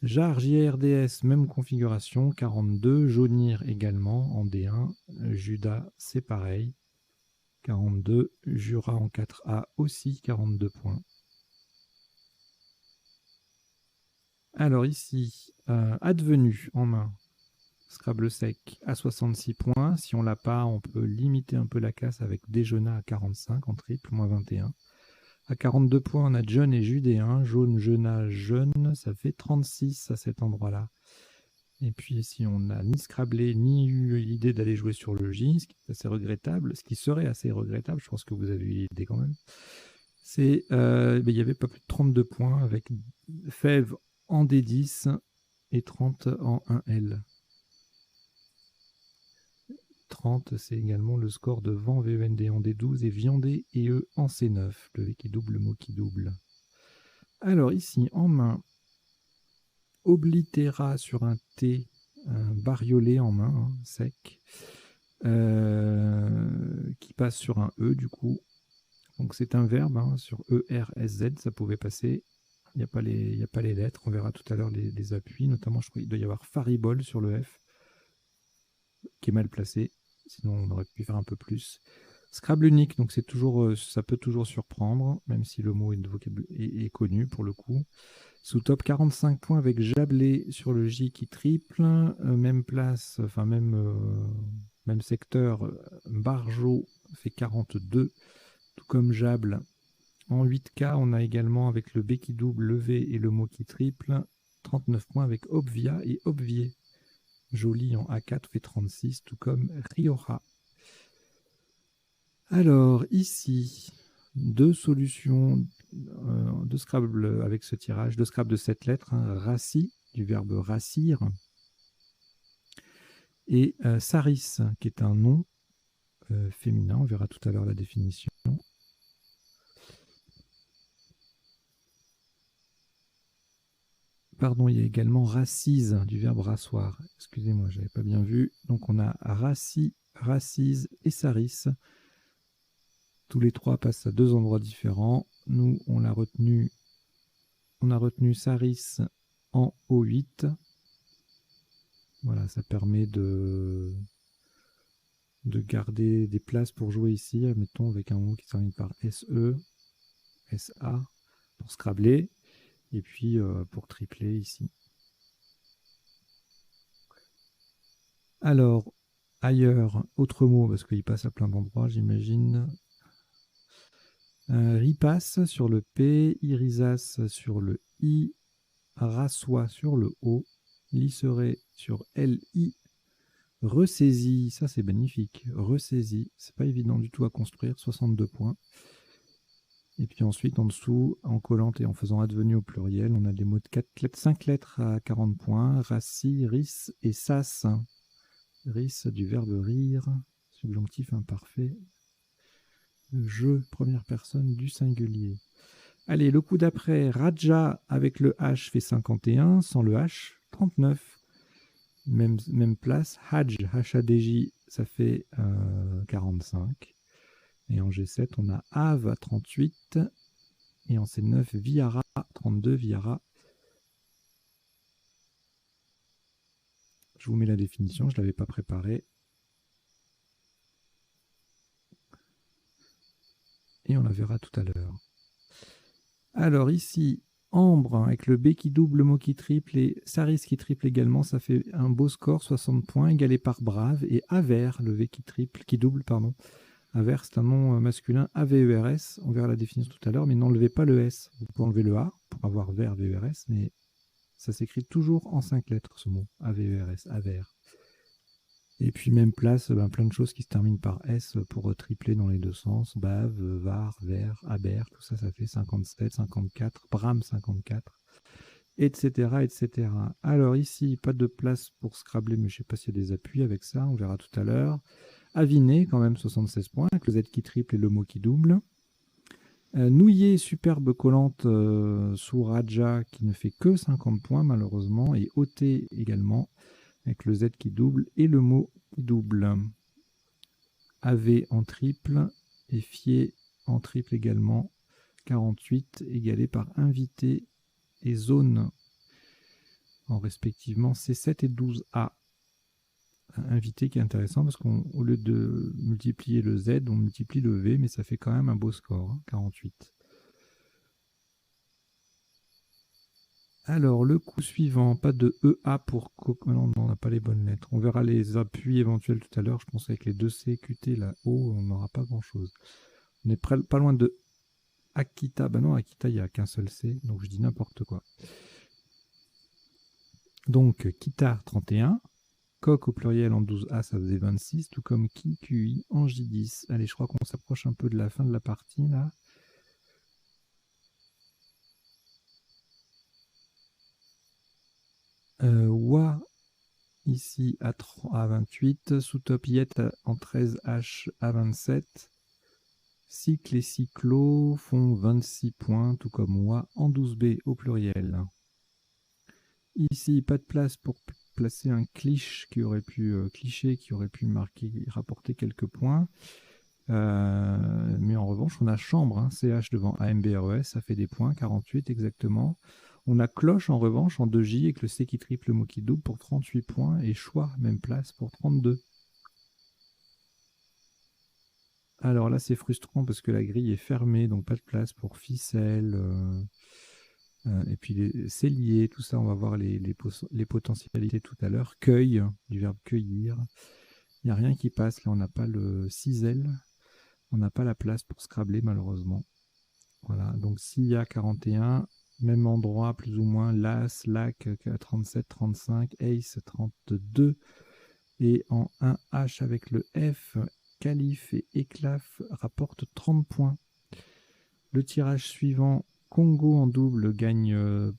Jar, JRDS, même configuration, 42, Jaunir également en D1, Judas c'est pareil, 42, Jura en 4A aussi, 42 points. Alors ici, advenu en main, Scrabble sec à 66 points. Si on l'a pas, on peut limiter un peu la casse avec Déjeuna à 45 en triple, moins 21. À 42 points, on a John et Judéen. Jaune, Jeuna, Jeune, ça fait 36 à cet endroit-là. Et puis ici, on n'a ni scrablé, ni eu l'idée d'aller jouer sur le J, ce qui est assez regrettable. Ce qui serait assez regrettable, je pense que vous avez eu l'idée quand même, c'est il y avait pas plus de 32 points avec Fève en D10 et 30 en 1L. 30, c'est également le score de Vent VEND en D12 et Viandé et E en C9, le V qui double, le mot qui double. Alors ici, en main, Oblitera sur un T, un bariolé en main, hein, sec, qui passe sur un E du coup. Donc c'est un verbe, hein, sur E, R, S, Z, ça pouvait passer. Il n'y a pas les lettres, on verra tout à l'heure les appuis, notamment je crois qu'il doit y avoir Faribol sur le F, qui est mal placé, sinon on aurait pu faire un peu plus. Scrabble unique, donc c'est toujours, ça peut toujours surprendre, même si le mot est connu pour le coup. Sous top 45 points avec Jablé sur le J qui triple, même place, enfin même secteur, Barjo fait 42, tout comme Jable. En 8K, on a également avec le B qui double, le V et le mot qui triple, 39 points avec Obvia et Obvier. Joli en A4 fait 36, tout comme Rioja. Alors ici, deux solutions de Scrabble avec ce tirage, de Scrabble de 7 lettres, hein, Raci, du verbe racir, et Saris, qui est un nom féminin, on verra tout à l'heure la définition. Pardon, il y a également racise, du verbe rasseoir. Excusez-moi, je n'avais pas bien vu. Donc on a raci, racise et saris. Tous les trois passent à deux endroits différents. Nous, on a retenu saris en O8. Voilà, ça permet de garder des places pour jouer ici, mettons avec un mot qui se termine par SE, SA, pour scrabler, et puis pour tripler ici. Alors, ailleurs, autre mot, parce qu'il passe à plein d'endroits, j'imagine. Ripasse sur le P, Irisas sur le I, Rassois sur le O, Lisseret sur LI, Ressaisie, ça c'est magnifique, Ressaisie, c'est pas évident du tout à construire, 62 points. Et puis ensuite, en dessous, en collant et en faisant advenu au pluriel, on a des mots de 5 lettres à 40 points, Rassi, Ris et Sas. Ris du verbe rire, subjonctif imparfait. Je, première personne du singulier. Allez, le coup d'après, Raja avec le H fait 51, sans le H, 39. Même place, Hajj, H-A-D-J, ça fait 45. Et en G7, on a Av à 38. Et en C9, Viara, 32, Viara. Je vous mets la définition, je ne l'avais pas préparée. Et on la verra tout à l'heure. Alors ici, Ambre avec le B qui double, le mot qui triple et Saris qui triple également, ça fait un beau score, 60 points, égalé par Brave. Et Aver, le V qui double, pardon. Aver, c'est un nom masculin, A-V-E-R-S. On verra la définition tout à l'heure, mais n'enlevez pas le S. Vous pouvez enlever le A pour avoir Ver, V-E-R-S, mais ça s'écrit toujours en 5 lettres, ce mot, A-V-E-R-S, Aver. Et puis même place, plein de choses qui se terminent par S pour tripler dans les deux sens. Bave, Var, Ver, Aber, tout ça, ça fait 57, 54, Bram 54, etc., etc. Alors ici, pas de place pour scrabler, mais je ne sais pas s'il y a des appuis avec ça, on verra tout à l'heure. Aviné, quand même 76 points, avec le Z qui triple et le mot qui double. Nouillé, superbe collante sous Raja, qui ne fait que 50 points malheureusement, et Ôté également, avec le Z qui double et le mot qui double. AV en triple et Fier en triple également, 48, égalé par invité et zone en respectivement C7 et 12A. Invité qui est intéressant parce qu'au lieu de multiplier le Z, on multiplie le V, mais ça fait quand même un beau score, hein, 48. Alors, le coup suivant, pas de EA pour... Non, on n'a pas les bonnes lettres. On verra les appuis éventuels tout à l'heure. Je pense qu'avec les deux C, QT, la O, on n'aura pas grand-chose. On est pas loin de Akita. Ben non, Akita, il n'y a qu'un seul C, donc je dis n'importe quoi. Donc, Kitar 31, Coq au pluriel en 12A, ça faisait 26, tout comme Ki, QI en J10. Allez, je crois qu'on s'approche un peu de la fin de la partie, là. Wa, ici, à 28, sous-top Yet en 13H à 27. Cycle et cyclo font 26 points, tout comme Wa en 12B au pluriel. Ici, pas de place pour placer un cliché qui aurait pu marquer, rapporter quelques points. Mais en revanche, on a chambre, hein, CH devant AMBRES, ça fait des points, 48 exactement. On a cloche en revanche en 2J avec le C qui triple, le mot qui double pour 38 points et choix, même place pour 32. Alors là, c'est frustrant parce que la grille est fermée, donc pas de place pour ficelle. Et puis c'est lié, tout ça, on va voir les potentialités tout à l'heure. Cueille, du verbe cueillir. Il n'y a rien qui passe, là on n'a pas le cisel, on n'a pas la place pour scrabler malheureusement. Voilà, donc s'il y a 41, même endroit plus ou moins, Las, Lac 37, 35, Ace 32, et en 1H avec le F, Calife et Éclaf rapportent 30 points. Le tirage suivant, Congo en double gagne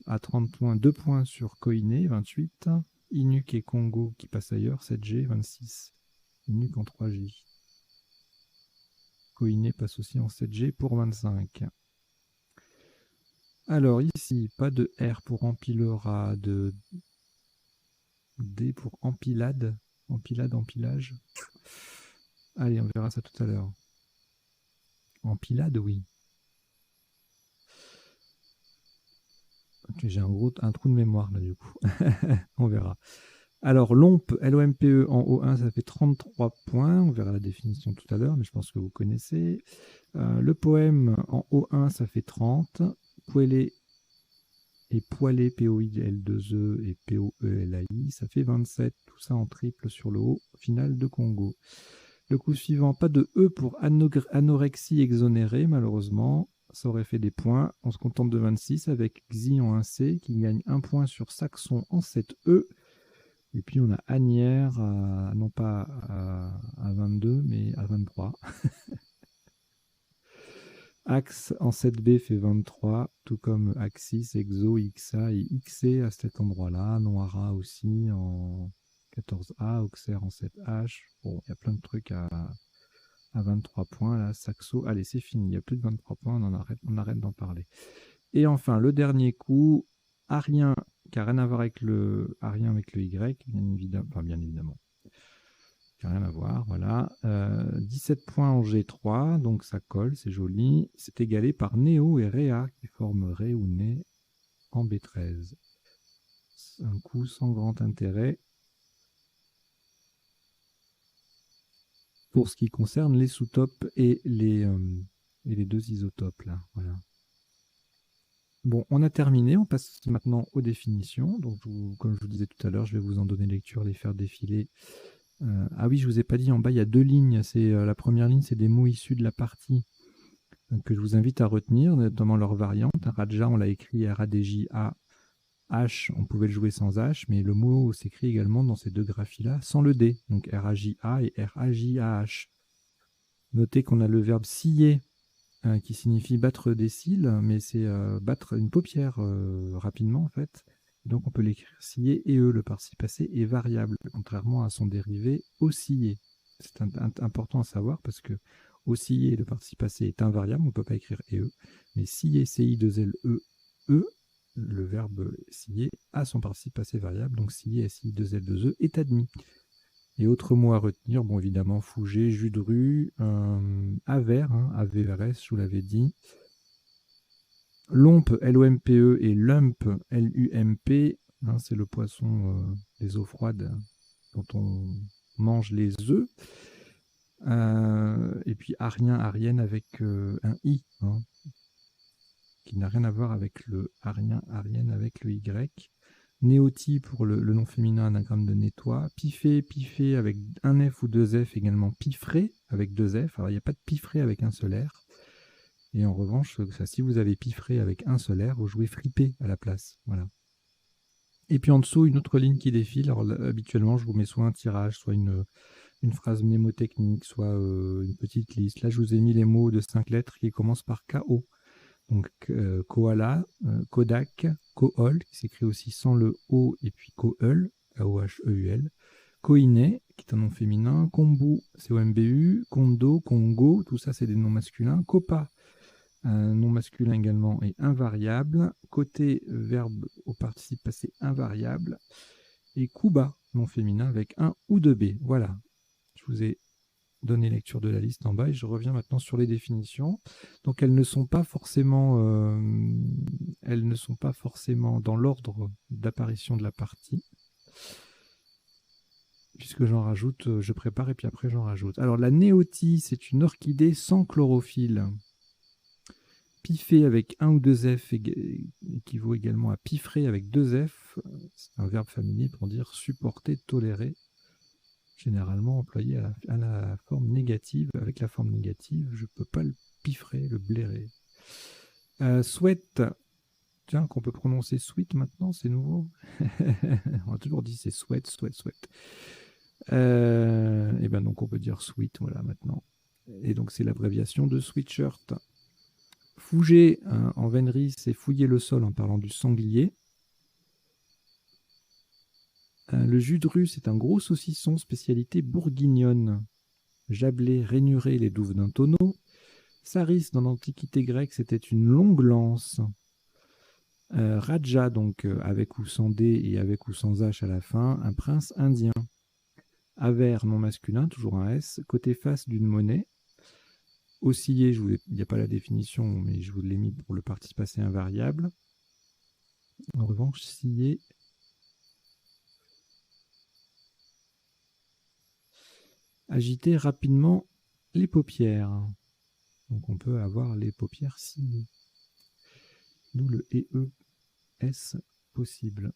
à 30 points, 2 points sur Koiné, 28. Inuk et Congo qui passent ailleurs, 7G, 26. Inuk en 3J. Koiné passe aussi en 7G pour 25. Alors ici, pas de R pour empilera, de D pour empilade. Empilade, empilage. Allez, on verra ça tout à l'heure. Empilade, oui. J'ai un trou de mémoire là du coup. On verra. Alors LOMPE, L-O-M-P-E en O1, ça fait 33 points. On verra la définition tout à l'heure, mais je pense que vous connaissez. Le poème en O1, ça fait 30. Poêlé et poêlé, P-O-I-L-2-E et P-O-E-L-A-I, ça fait 27. Tout ça en triple sur le haut final de Congo. Le coup suivant, pas de E pour anorexie exonérée, malheureusement. Ça aurait fait des points. On se contente de 26 avec Xi en 1C qui gagne 1 point sur Saxon en 7E. Et puis on a Agnières, non pas à 22, mais à 23. Axe en 7B fait 23, tout comme Axis, Exo, XA et XC à cet endroit-là. Noira aussi en 14A, Auxerre en 7H. Bon, il y a plein de trucs à 23 points. Là, Saxo, allez, c'est fini. Il y a plus de 23 points, on arrête d'en parler. Et enfin, le dernier coup, Arien, qui n'a rien à voir avec le Arien avec le Y, bien évidemment. Qui n'a rien à voir, voilà. 17 points en G3, donc ça colle, c'est joli. C'est égalé par Néo et Réa, qui forment Ré ou Né en B13. Un coup sans grand intérêt. Pour ce qui concerne les sous-topes et les deux isotopes, là, voilà. Bon, on a terminé, on passe maintenant aux définitions. Donc, comme je vous disais tout à l'heure, je vais vous en donner lecture, les faire défiler. Ah oui, je ne vous ai pas dit, en bas, il y a 2 lignes. La première ligne, c'est des mots issus de la partie que je vous invite à retenir, notamment leur variante. Raja, on l'a écrit R-A-D-J-A, H, on pouvait le jouer sans H, mais le mot s'écrit également dans ces deux graphies-là sans le D, donc R-A-J-A et R-A-J-A-H. Notez qu'on a le verbe scier, qui signifie battre des cils, mais c'est battre une paupière rapidement en fait. Donc on peut l'écrire scier et le participe passé est variable, contrairement à son dérivé osciller. C'est important à savoir parce que osciller, le participe passé est invariable, on ne peut pas écrire mais scier, C-I-2-L-E, le verbe scier a son participe passé variable, donc scier, S-I-2-L-2-E est admis. Et autres mots à retenir, bon évidemment, Fougé, jus de rue, Avers, A-V-R-S, je vous l'avais dit. Lompe, L-O-M-P-E, et Lump, L-U-M-P, c'est le poisson des eaux froides dont on mange les œufs. Et puis Arien, Arienne avec un I, qui n'a rien à voir avec le Arien, Arienne avec le Y. Néoti pour le nom féminin, anagramme de nettoie. Piffé, piffé avec un F ou deux F, également piffré avec deux F. Alors il n'y a pas de piffré avec un seul R. Et en revanche, si vous avez piffré avec un seul R, vous jouez fripé à la place. Voilà. Et puis en dessous, une autre ligne qui défile. Alors habituellement, je vous mets soit un tirage, soit une phrase mnémotechnique, soit une petite liste. Là, je vous ai mis les mots de 5 lettres qui commencent par KO. Donc koala, Kodak, Kool, qui s'écrit aussi sans le O, et puis Koeul, K-O-H-E-U-L. Koine, qui est un nom féminin. Kombu, C-O-M-B-U. Kondo, Kongo, tout ça c'est des noms masculins. Kopa, un nom masculin également, et invariable. Côté verbe au participe passé invariable. Et Kuba, nom féminin avec un ou deux B. Voilà, je vous ai donné lecture de la liste en bas et je reviens maintenant sur les définitions. Donc elles ne sont pas forcément dans l'ordre d'apparition de la partie, puisque j'en rajoute, je prépare et puis après j'en rajoute. Alors la néotie, c'est une orchidée sans chlorophylle. Piffer avec un ou deux F équivaut également à piffrer avec deux F. C'est un verbe familier pour dire supporter, tolérer, généralement employé à la forme négative. Avec la forme négative, je ne peux pas le piffrer, le blairer. Sweat, tiens, qu'on peut prononcer sweet maintenant, c'est nouveau. On a toujours dit c'est sweat, sweat, sweat. Et ben donc on peut dire sweet, voilà, maintenant. Et donc c'est l'abréviation de sweatshirt. Fouger, hein, en vénerie, c'est fouiller le sol en parlant du sanglier. Le jus de rue, c'est un gros saucisson, spécialité bourguignonne. Jablé, rainuré, les douves d'un tonneau. Saris, dans l'Antiquité grecque, c'était une longue lance. Raja, donc avec ou sans D et avec ou sans H à la fin, un prince indien. Aver, nom masculin, toujours un S. Côté face d'une monnaie. Osciller, il n'y a pas la définition, mais je vous l'ai mis pour le participe passé invariable. En revanche, scier, agiter rapidement les paupières. Donc on peut avoir les paupières sciées. D'où le EES possible.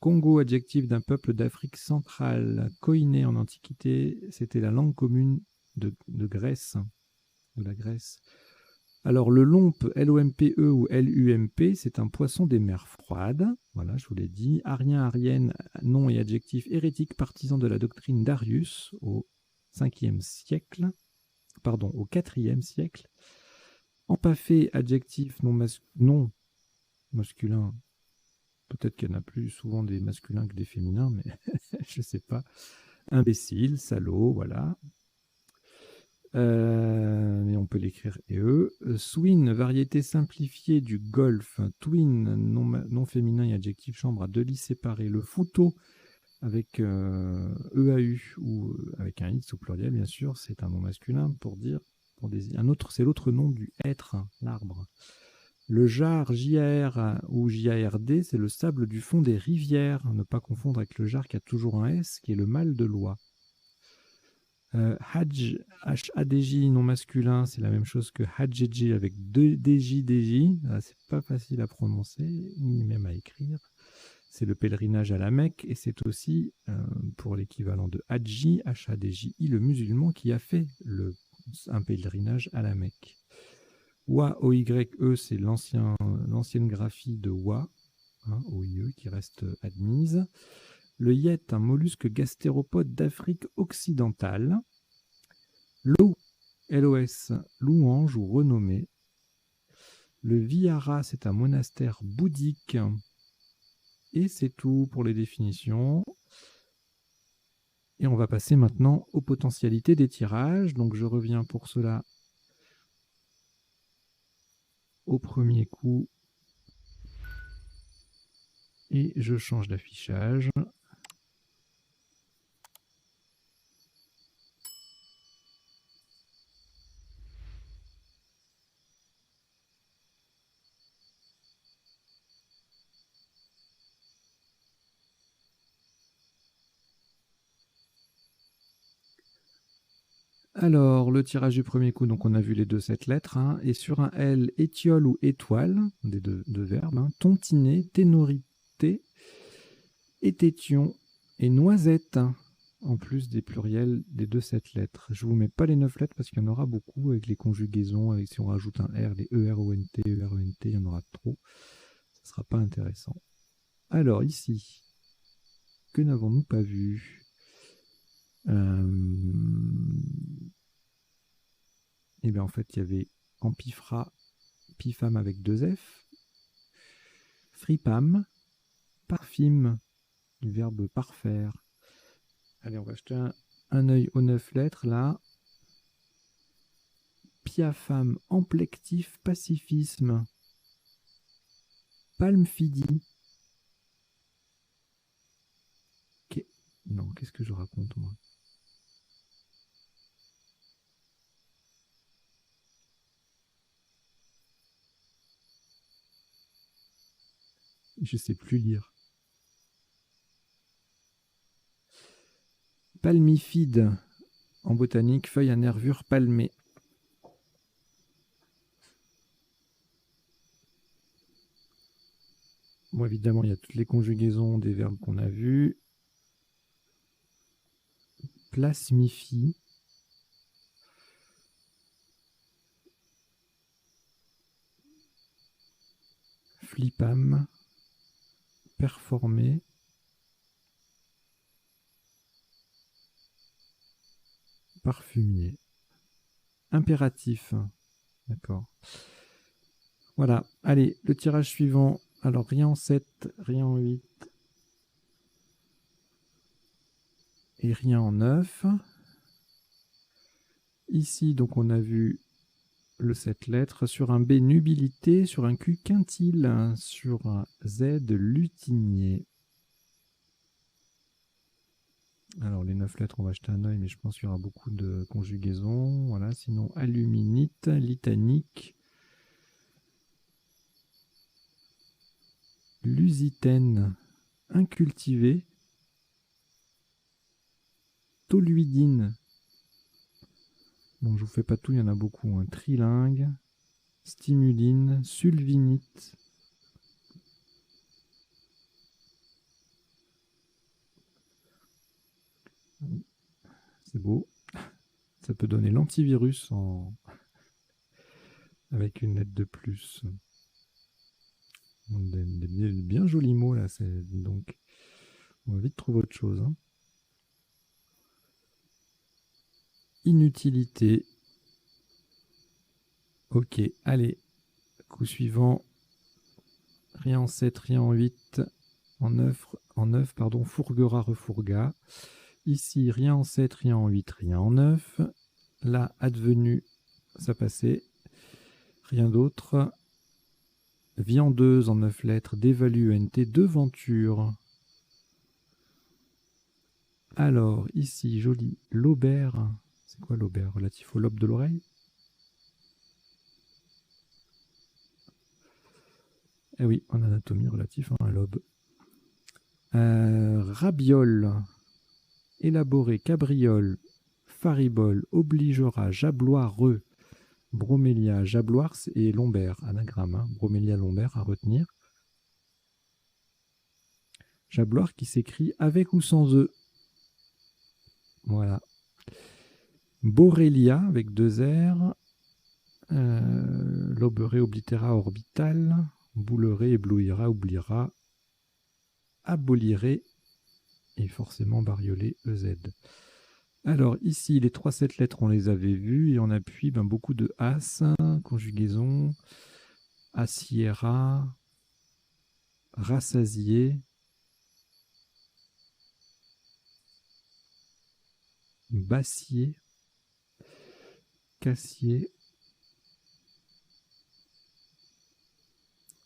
Congo, adjectif d'un peuple d'Afrique centrale. Koiné en Antiquité, c'était la langue commune de Grèce, de la Grèce. Alors le lompe, L-O-M-P-E ou L-U-M-P, c'est un poisson des mers froides. Voilà, je vous l'ai dit. Arien, arienne, nom et adjectif hérétique partisan de la doctrine d'Arius au 5e siècle. Pardon, au 4e siècle. Empaffé, adjectif non masculin. Peut-être qu'il y en a plus souvent des masculins que des féminins, mais je ne sais pas. Imbécile, salaud, voilà. Mais on peut l'écrire EE. Swin, variété simplifiée du golf. Twin, nom féminin et adjectif chambre à deux lits séparés. Le fouteau, avec EAU ou avec un X au pluriel, bien sûr, c'est un nom masculin pour dire, c'est l'autre nom du hêtre, l'arbre. Le jar, J-A-R ou J-A-R-D, c'est le sable du fond des rivières. Ne pas confondre avec le jar qui a toujours un S, qui est le mâle de loi. Hadj, H-A-D-J, non masculin, c'est la même chose que Hadjeji avec deux DJ, DJ. C'est pas facile à prononcer, ni même à écrire. C'est le pèlerinage à la Mecque, et c'est aussi, pour l'équivalent de Hadji, H-A-D-J-I, le musulman qui a fait un pèlerinage à la Mecque. Wa, O-Y-E, c'est l'ancienne graphie de Wa, hein, O-I-E, qui reste admise. Le yet, un mollusque gastéropode d'Afrique occidentale. L'eau, LOS, louange ou renommée. Le Vihara, c'est un monastère bouddhique. Et c'est tout pour les définitions. Et on va passer maintenant aux potentialités des tirages. Donc je reviens pour cela au premier coup. Et je change d'affichage. Alors, le tirage du premier coup, donc on a vu les 7 lettres, hein, et sur un L, étiole ou étoile, des deux verbes, hein, tontiner, ténorité, ététion et noisette, hein, en plus des pluriels des 7 lettres. Je ne vous mets pas les 9 lettres parce qu'il y en aura beaucoup avec les conjugaisons, avec si on rajoute un R, les E-R-O-N-T, E-R-O-N-T, il y en aura trop. Ce ne sera pas intéressant. Alors, ici, que n'avons-nous pas vu? Eh bien, en fait, il y avait Ampifra, Pifam avec 2 F, Fripam, Parfim, du verbe parfaire. Allez, on va jeter un œil aux 9 lettres, là. Piafam, amplectif, pacifisme. Palmphidie. Non, qu'est-ce que je raconte, moi? Je sais plus lire. Palmifide, en botanique, feuille à nervures palmées. Bon, évidemment, il y a toutes les conjugaisons des verbes qu'on a vus. Plasmifie. Flipam. Performer. Parfumier. Impératif. D'accord. Voilà. Allez, le tirage suivant. Alors, rien en 7, rien en 8. Et rien en 9. Ici, donc, on a vu le 7 lettres. Sur un B, nubilité. Sur un Q, quintile. Sur un Z, lutinier. Alors, les 9 lettres, on va jeter un œil, mais je pense qu'il y aura beaucoup de conjugaisons. Voilà. Sinon, aluminite, litanique. Lusitaine, incultivée. Toluidine. Bon, je vous fais pas tout, il y en a beaucoup. Hein. Trilingue, stimuline, sulvinite. C'est beau. Ça peut donner l'antivirus avec une lettre de plus. Des bien jolis mots là. Donc, on va vite trouver autre chose. Hein. Inutilité. Ok, allez. Coup suivant. Rien en 7, rien en 8. En 9, pardon, fourguera, refourga. Ici, rien en 7, rien en 8, rien en 9. Là, advenu, ça passait. Rien d'autre. Viandeuse en 9 lettres, dévalue ENT, devanture. Alors, ici, joli, lobère. C'est quoi lobère? Relatif au lobe de l'oreille? Eh oui, en anatomie, relatif à un lobe. Rabiole, élaboré, cabriole, faribole, obligera, jabloireux, bromélia, jabloire et lombaire, anagramme, hein, bromélia lombaire à retenir. Jabloire qui s'écrit avec ou sans E. Voilà. Borrelia avec 2 R. Loberet, oblitéra, orbital. Boulerait, éblouira, oubliera. Abolirait. Et forcément bariolé, EZ. Alors ici, les 3-7 lettres, on les avait vues. Et on appuie beaucoup de as, conjugaison. Assiera. Rassasier. Bassier. Cassier.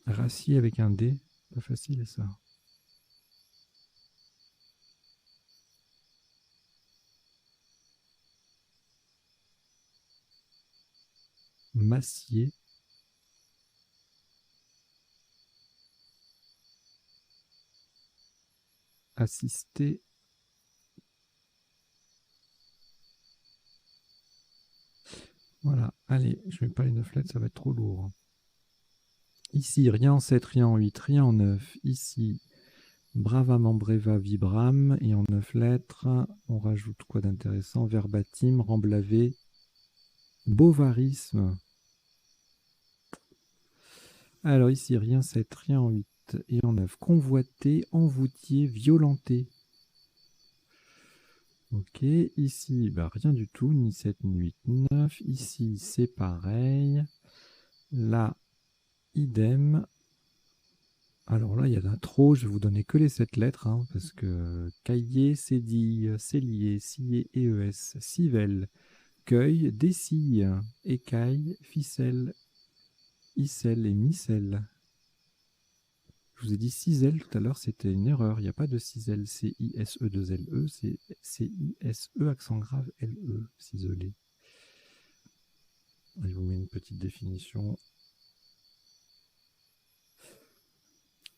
Rassier avec un D. Pas facile ça. Massier. Assister. Voilà, allez, je ne mets pas les 9 lettres, ça va être trop lourd. Ici, rien en 7, rien en 8, rien en 9. Ici, bravam, embreva, vibram. Et en 9 lettres, on rajoute quoi d'intéressant? Verbatim, remblavé, bovarisme. Alors ici, rien en 7, rien en 8. et en 9. Convoité, envoûtier, violenté. Ok, ici, bah, rien du tout, ni 7, ni 8, ni 9. Ici, c'est pareil. Là, idem. Alors là, il y en a trop, je vais vous donner que les 7 lettres, hein, parce que cahier, cédille, cellier, scier, ES, civelle, cueil, décille, écaille, ficelle, icelle et micelle. Je vous ai dit ciselle tout à l'heure, c'était une erreur. Il n'y a pas de ciselle, C-I-S-E-2-L-E, c'est C-I-S-E accent grave L-E, ciselé. Je vous mets une petite définition,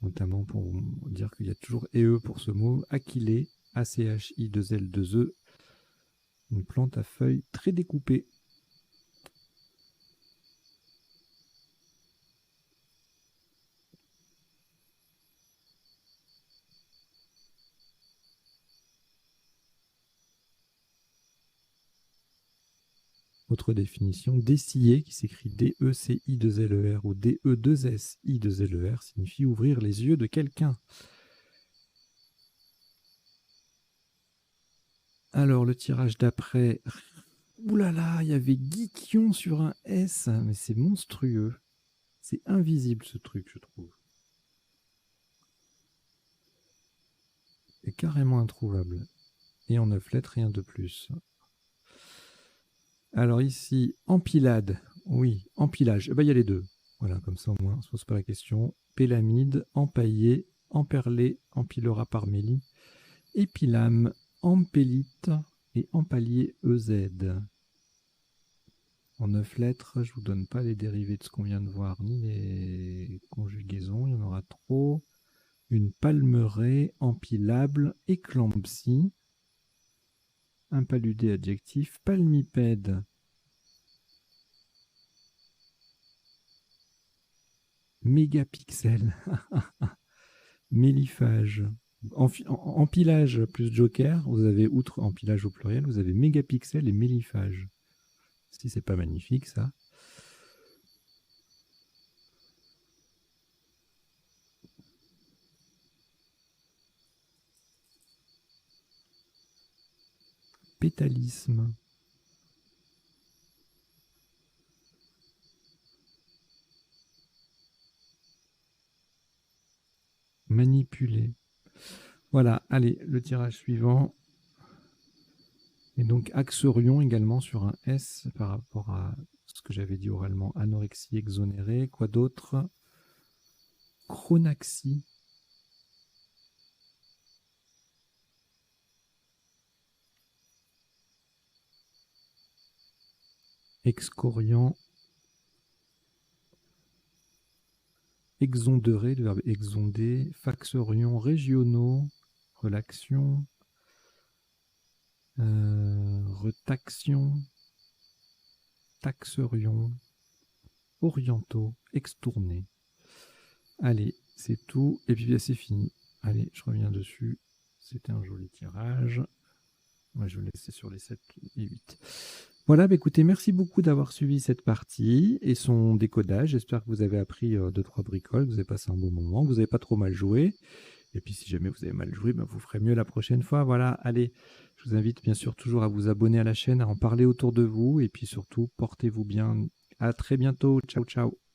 notamment pour dire qu'il y a toujours EE pour ce mot. Achillée, A-C-H-I-2-L-2-E, une plante à feuilles très découpées. Autre définition, dessiller, qui s'écrit D-E-C-I-2-L-E-R ou D-E-2-S-I-2-L-E-R, signifie ouvrir les yeux de quelqu'un. Alors, le tirage d'après. Ouh là là, il y avait Guiquion sur un S, mais c'est monstrueux. C'est invisible ce truc, je trouve. C'est carrément introuvable. Et en 9 lettres, rien de plus. Alors ici, empilade. Oui, empilage. Eh ben, il y a les deux. Voilà, comme ça au moins, on ne se pose pas la question. Pélamide, empaillé, emperlé, empilera parmélie, épilame, empélite et empalier EZ. En 9 lettres, je ne vous donne pas les dérivés de ce qu'on vient de voir, ni les conjugaisons, il y en aura trop. Une palmeraie, empilable, éclampsie, impaludé adjectif, palmipède. Mégapixel, méliphage. Empilage plus joker, vous avez, outre empilage au pluriel, vous avez mégapixel et méliphage. Si c'est pas magnifique ça. Pétalisme. Manipuler. Voilà, allez, le tirage suivant. Et donc axerion également sur un S par rapport à ce que j'avais dit oralement, anorexie exonérée. Quoi d'autre? Chronaxie. Excoriant. Exonderé, le verbe exonder. Faxerion régionaux. Relaxion. Retaxion. Taxerion. Orientaux. Extourné. Allez, c'est tout. Et puis c'est fini. Allez, je reviens dessus. C'était un joli tirage. Moi, je vais le laisser sur les 7 et 8. Voilà, bah écoutez, merci beaucoup d'avoir suivi cette partie et son décodage. J'espère que vous avez appris 2-3 bricoles, que vous avez passé un bon moment, que vous n'avez pas trop mal joué. Et puis si jamais vous avez mal joué, bah, vous ferez mieux la prochaine fois. Voilà, allez, je vous invite bien sûr toujours à vous abonner à la chaîne, à en parler autour de vous. Et puis surtout, portez-vous bien. À très bientôt. Ciao, ciao.